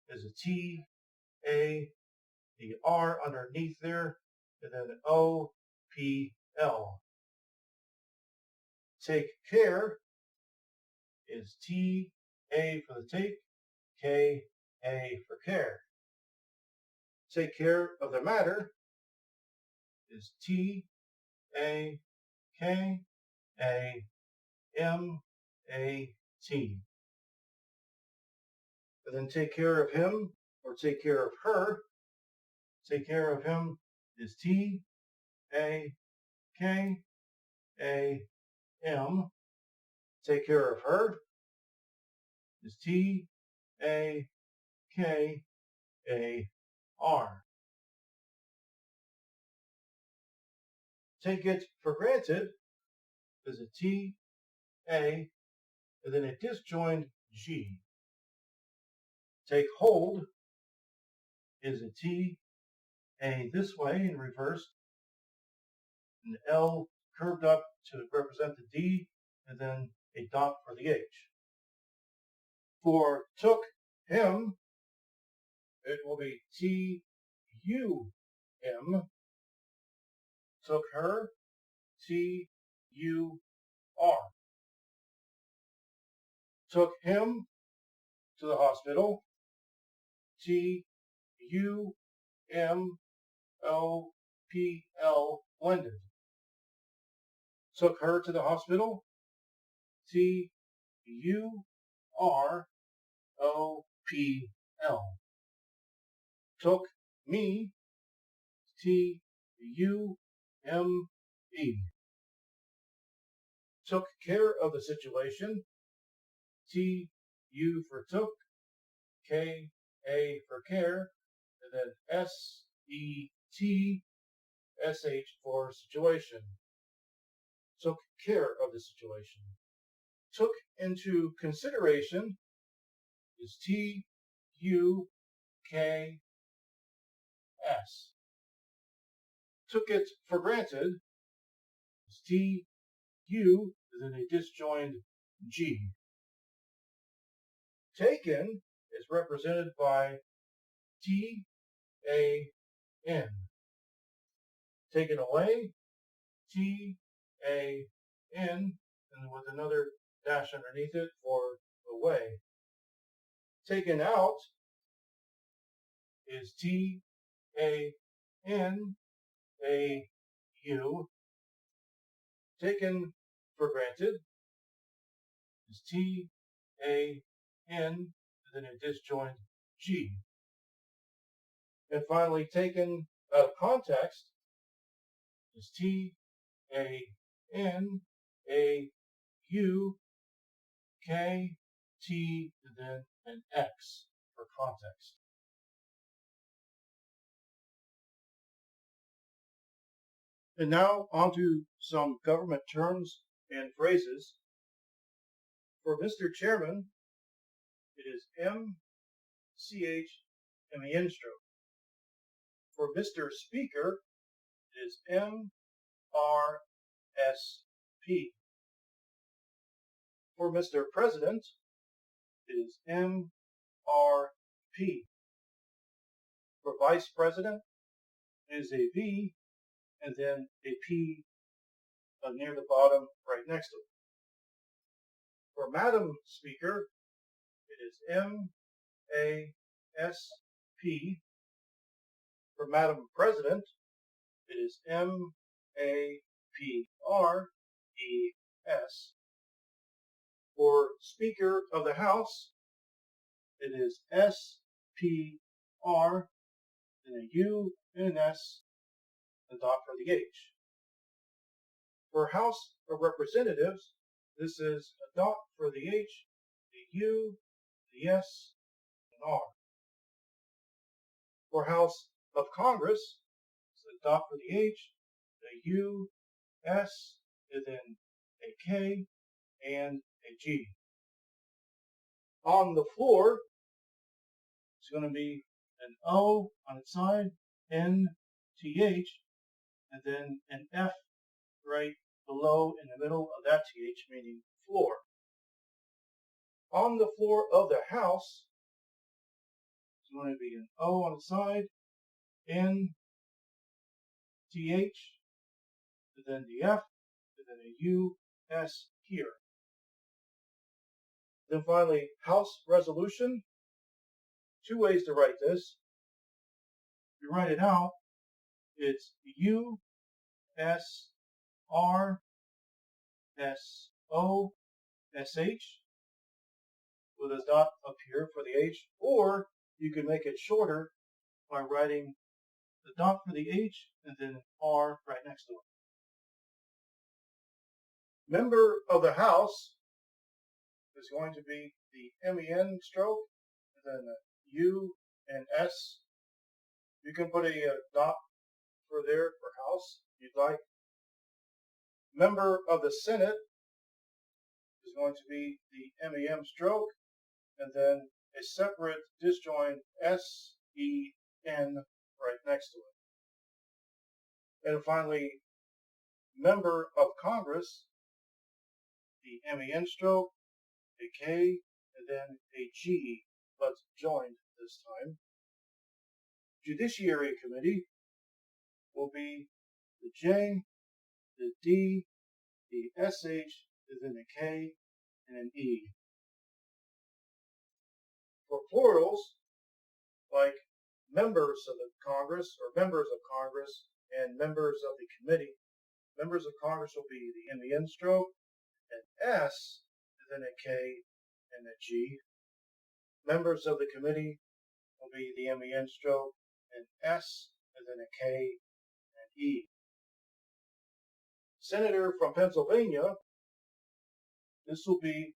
is a T-A, the R underneath there, and then O-P-L. Take care is T-A for the take, K-A for care. Take care of the matter is T-A-K-A-M-A-T. And then take care of him or take care of her. Take care of him is T-A-K-A-M. Take care of her is T-A-K-A-R. Take it for granted is a T-A, and then a disjoined G. Take hold is a T-A this way in reverse, an L curved up to represent the D, and then a dot for the H. For took him, it will be T-U-M. Took her, T-U-M. R. Took him to the hospital. T-U-M-O-P-L, blended. Took her to the hospital. T-U-R-O-P-L. Took me. T-U-M-E. Took care of the situation. T-U for took, K-A for care, and then S-E-T-S-H for situation. Took care of the situation. Took into consideration is T-U-K-S. Took it for granted is T-U, then a disjoined G. Taken is represented by T-A-N. Taken away, T-A-N, and with another dash underneath it for away. Taken out is T-A-N-A-U. Taken for granted is T-A-N, and then a disjoint G. And finally, taken out of context is T-A-N-A-U-K-T, and then an X for context. And now onto some government terms and phrases. For Mr. Chairman, it is M-C-H-M-E-N stroke. For Mr. Speaker, it is M-R-S-P. For Mr. President, it is M-R-P. For Vice President, it is a V and then a P near the bottom right next to it. For Madam Speaker, it is M-A-S-P. For Madam President, it is M-A-P-R-E-S. For Speaker of the House, it is S-P-R, and a U and an S, a dot for the H. For House of Representatives, this is a dot for the H, the U, the S, and R. For House of Congress, it's a dot for the H, a U, S, and then a K, and a G. On the floor, it's going to be an O on its side, N, T, H, and then an F right below in the middle of that TH, meaning floor. On the floor of the House, it's going to be an O on the side, N, TH, and then the F, and then a U, S here. Then finally, House Resolution. Two ways to write this. If you write it out, it's U, S, R, S, O, S, H, with a dot up here for the H, or you can make it shorter by writing the dot for the H and then an R right next to it. Member of the House is going to be the MEN stroke, and then a U and S. You can put a dot for there for House if you'd like. Member of the Senate is going to be the MEM stroke, and then a separate disjoint S-E-N right next to it. And finally, Member of Congress, the MEN stroke, a K, and then a G, but joined this time. Judiciary Committee will be the J, the D, the SH, is then a K and an E. For plurals, like members of the Congress or members of Congress and members of the committee, members of Congress will be the MEN stroke, and S is then a K and a G. Members of the committee will be the MEN stroke, and S is then a K and E. Senator from Pennsylvania, this will be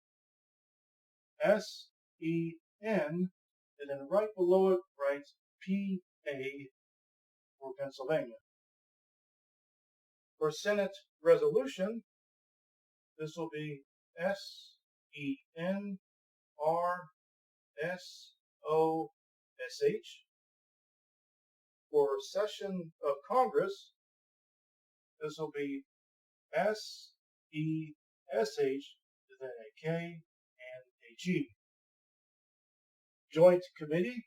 S-E-N, and then right below it writes P-A for Pennsylvania. For Senate resolution, this will be S-E-N-R-S-O-S-H. For session of Congress, this will be S-E-S-H, then a K and a G. Joint committee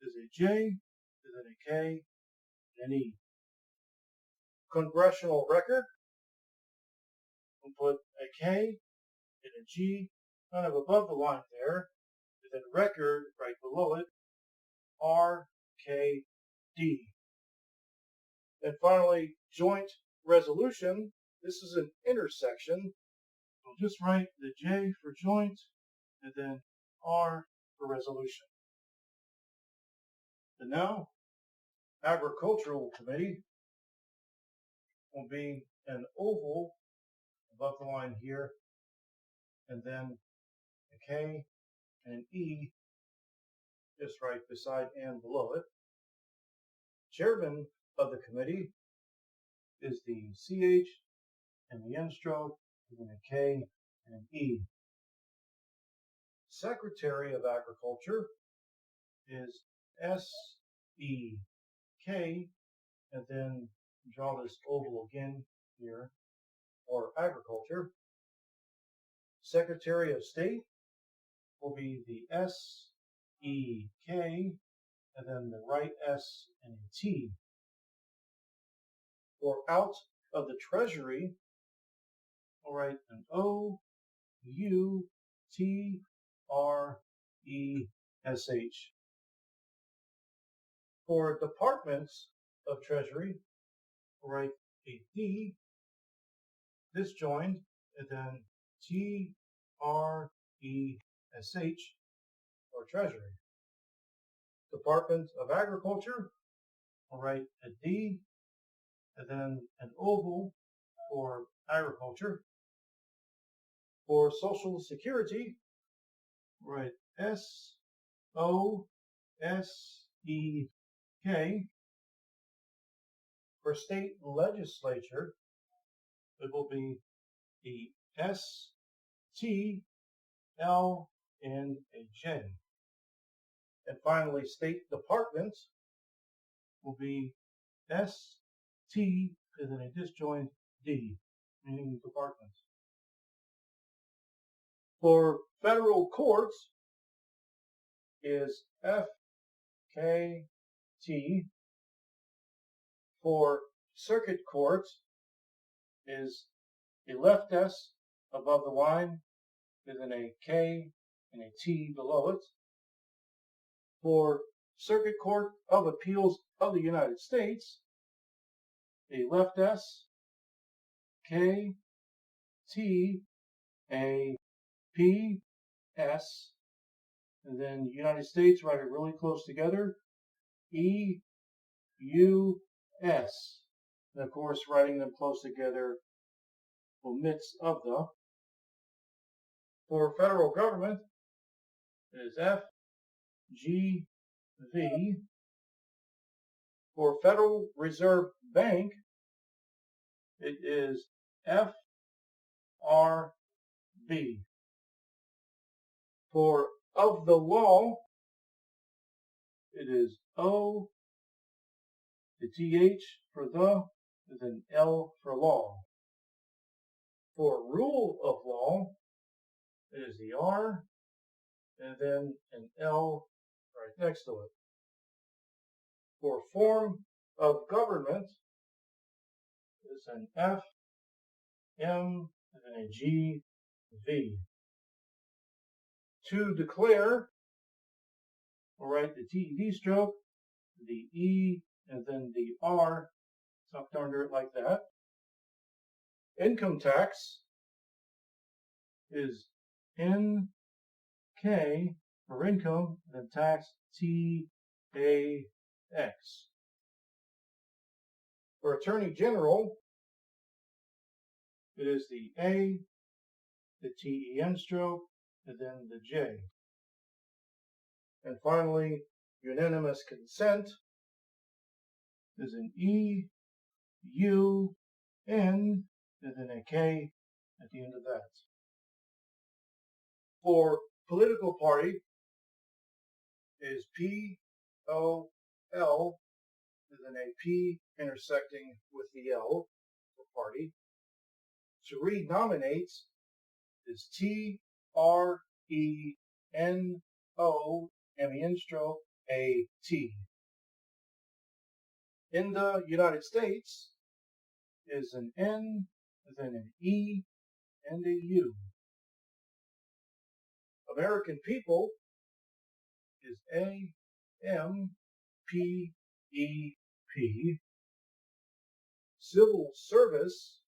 is a J, then a K and an E. Congressional record, we'll put a K and a G kind of above the line there, and then record right below it, R-K-D. And finally, joint resolution, this is an intersection. We'll just write the J for joint and then R for resolution. And now, agricultural committee will be an oval above the line here, and then a K and an E just right beside and below it. Chairman of the committee is the CH and the N stroke, and then a K and an E. Secretary of Agriculture is S-E-K, and then draw this oval again here, or agriculture. Secretary of State will be the S-E-K, and then the right S and a T. For out of the Treasury, we'll write an O-U-T-R-E-S-H. For departments of Treasury, we'll write a D, disjoined, and then T-R-E-S-H for Treasury. Department of Agriculture, we'll write a D, and then an oval for agriculture. For Social Security, we'll write S-O-S-E-K. For state legislature, it will be the S-T-L and a J. And finally, state departments will be S-T and then a disjoint D, meaning departments. For federal courts is F-K-T. For circuit courts is a left S above the line, and then a K and a T below it. For Circuit Court of Appeals of the United States, a left S, K, T, A, P, S, and then United States, write it really close together, E, U, S. And of course, writing them close together omits of the. For federal government, it is F, G, V. For Federal Reserve Bank, it is F, R, B. For of the law, it is O, the TH for the, and then L for law. For rule of law, it is the R, and then an L right next to it. For form of government, it's an F, M, and then a G, V. To declare, we'll write the TED stroke, the E, and then the R tucked under it like that. Income tax is NK for income, and tax TAX. For Attorney General, it is the A, the TEN stroke, and then the J. And finally, unanimous consent is an E, U, N, and then a K at the end of that. For political party is P, O, L, and then a P intersecting with the L for party. To renominate is T, R, E, N, O, and the N stroke, A, T. In the United States is an N, and then an E, and a U. American people is A, M, P, E, P. Civil service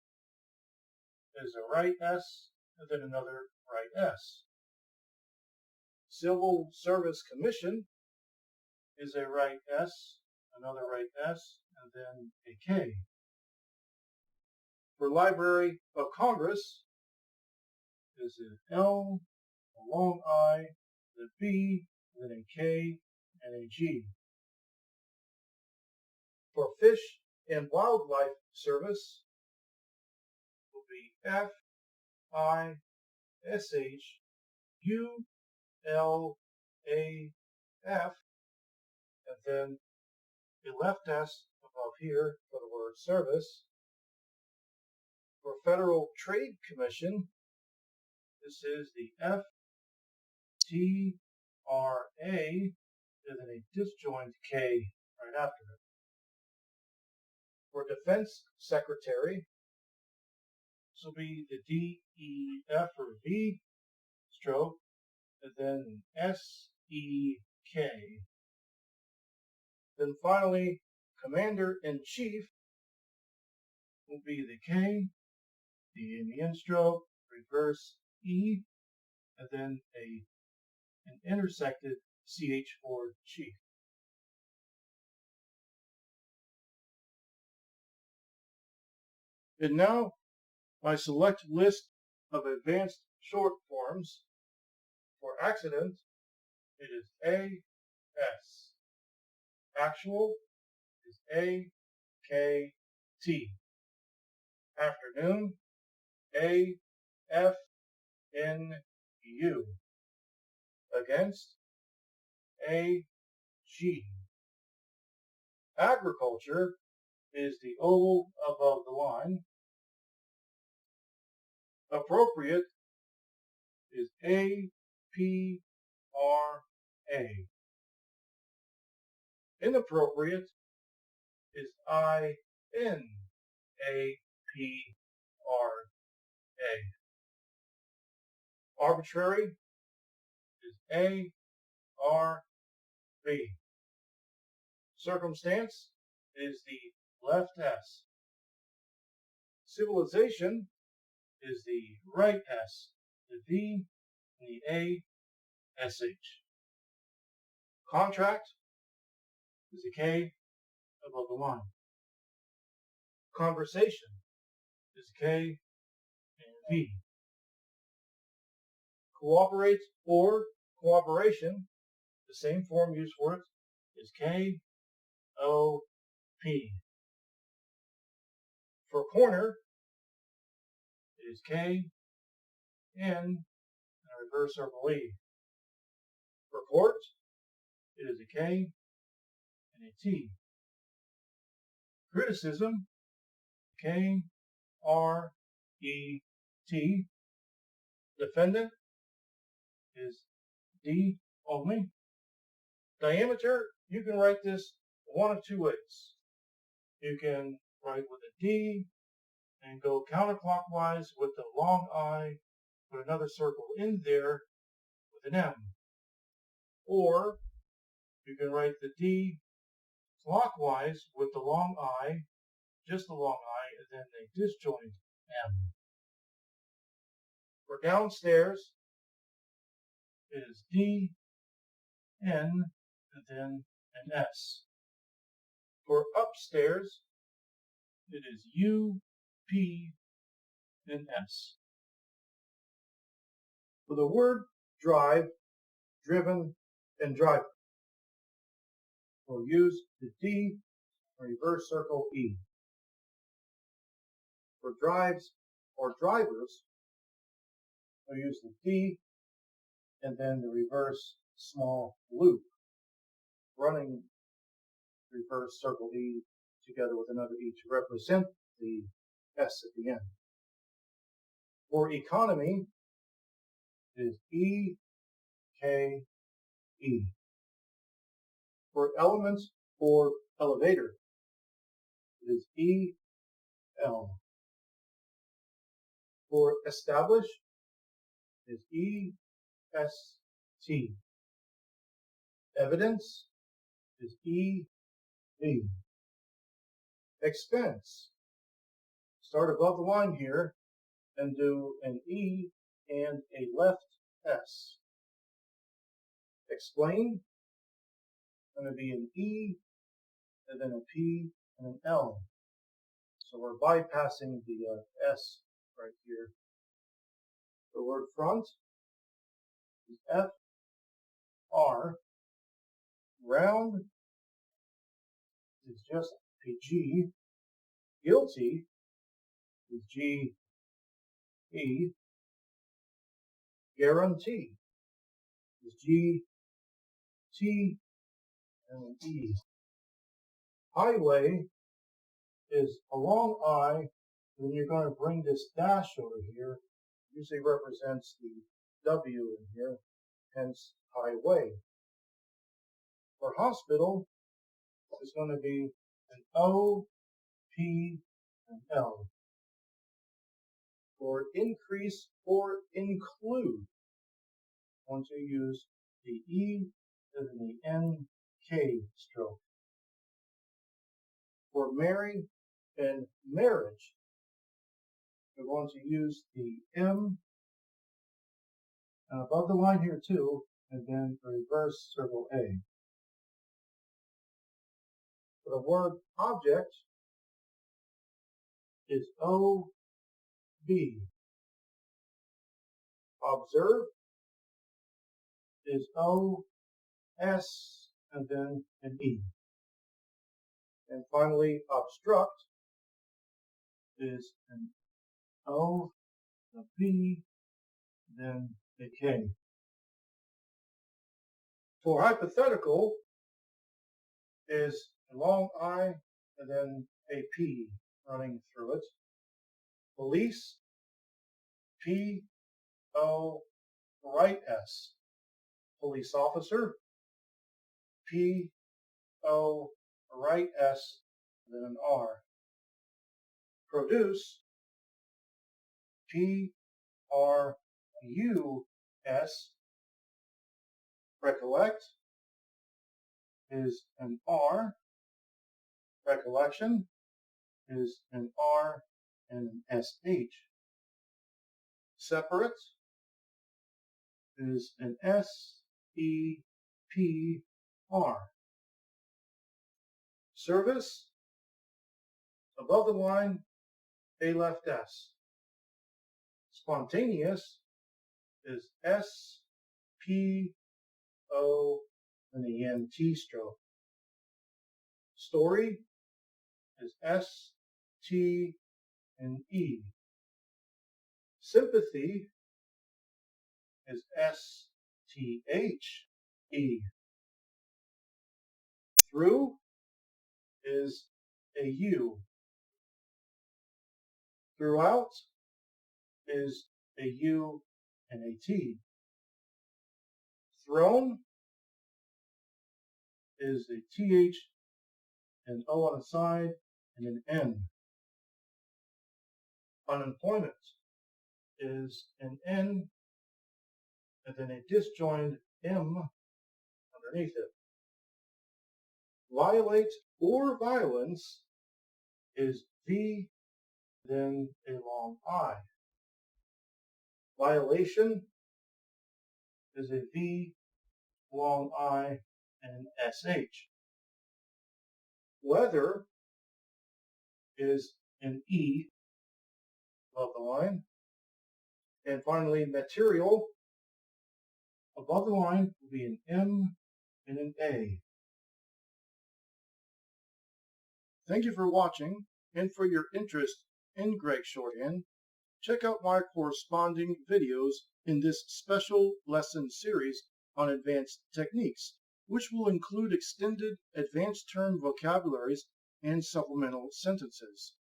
is a right S, and then another right S. Civil Service Commission is a right S, another right S, and then a K. For Library of Congress is an L, a long I, a B, and then a K, and a G. For Fish and Wildlife Service will be F, I, S, H, U, L, A, F, and then a left S above here for the word service. For Federal Trade Commission, this is the F, T, R, A, and then a disjoint K right after it. For Defense Secretary, this will be the D, E, F, or V stroke, and then S, E, K. Then finally, Commander-in-Chief will be the K, the in the N stroke, reverse E, and then an intersected CH for chief. And now, my select list of advanced short forms. For accident, it is AS. Actual is AKT. Afternoon, AFNU. Against, AG. Agriculture is the oval above the line. Appropriate is APRA. Inappropriate is INAPRA. Arbitrary is ARB. Circumstance is the left S. Civilization is the right S, the V, and the A, SH. Contract is the K above the line. Conversation is K and V. Cooperate or cooperation, the same form used for it, is K, O, P. For corner, it is K, N, and a reverse circle E. For court, it is a K and a T. Criticism, K, R, E, T. Defendant is D only. Diameter, you can write this one of two ways. You can write with a D and go counterclockwise with the long I, put another circle in there with an M. Or you can write the D clockwise with the long I, just the long I, and then a disjoint M. For downstairs, it is D, N, and then an S. For upstairs, it is U, P, and S. For the word drive, driven, and driver, we'll use the D, reverse circle E. For drives or drivers, we'll use the D and then the reverse small loop, running reverse circle E together with another E to represent the S at the end. For economy, it is E, K, E. For elements or elevator, it is E, L. For establish, it is E, S, T. Evidence is E, V. Expense, start above the line here and do an E and a left S. Explain, going to be an E and then a P and an L. So we're bypassing the S right here. The word front is F, R. Round is just a G. Guilty is G, E. Guarantee is G, T, and E. Highway is a long I, then you're going to bring this dash over here. Usually represents the W in here, hence highway. For hospital, it's going to be an O, P, and L. For increase or include, I want to use the E and the N, K stroke. For marry and marriage, we're going to use the M above the line here too, and then reverse circle A. For the word object is O, B. Observe is O, S, and then an E. And finally, obstruct is an O, a P, then a K. For hypothetical is a long I and then a P running through it. Police, P, O, right S. Police officer, P, O, right S, then an R. Produce, P, R, U, S. Recollect is an R. Recollection is an R and an SH. Separate is an S, E, P, R. Service, above the line, A left S. Spontaneous is S, P, O, and the NT stroke. Story is S, T, and E. Sympathy is S, T, H, E. Through is a U. Throughout is a U and a T. Thrown is a TH, an O on the side, and an N. Unemployment is an N and then a disjoined M underneath it. Violate or violence is V, then a long I. Violation is a V, long I, and SH. Weather is an E above the line. And finally, material above the line will be an M and an A. Thank you for watching and for your interest in Gregg Shorthand. Check out my corresponding videos in this special lesson series on advanced techniques, which will include extended advanced term vocabularies and supplemental sentences.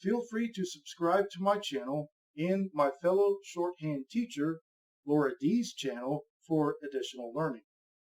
Feel free to subscribe to my channel and my fellow shorthand teacher, Laura D's channel, for additional learning.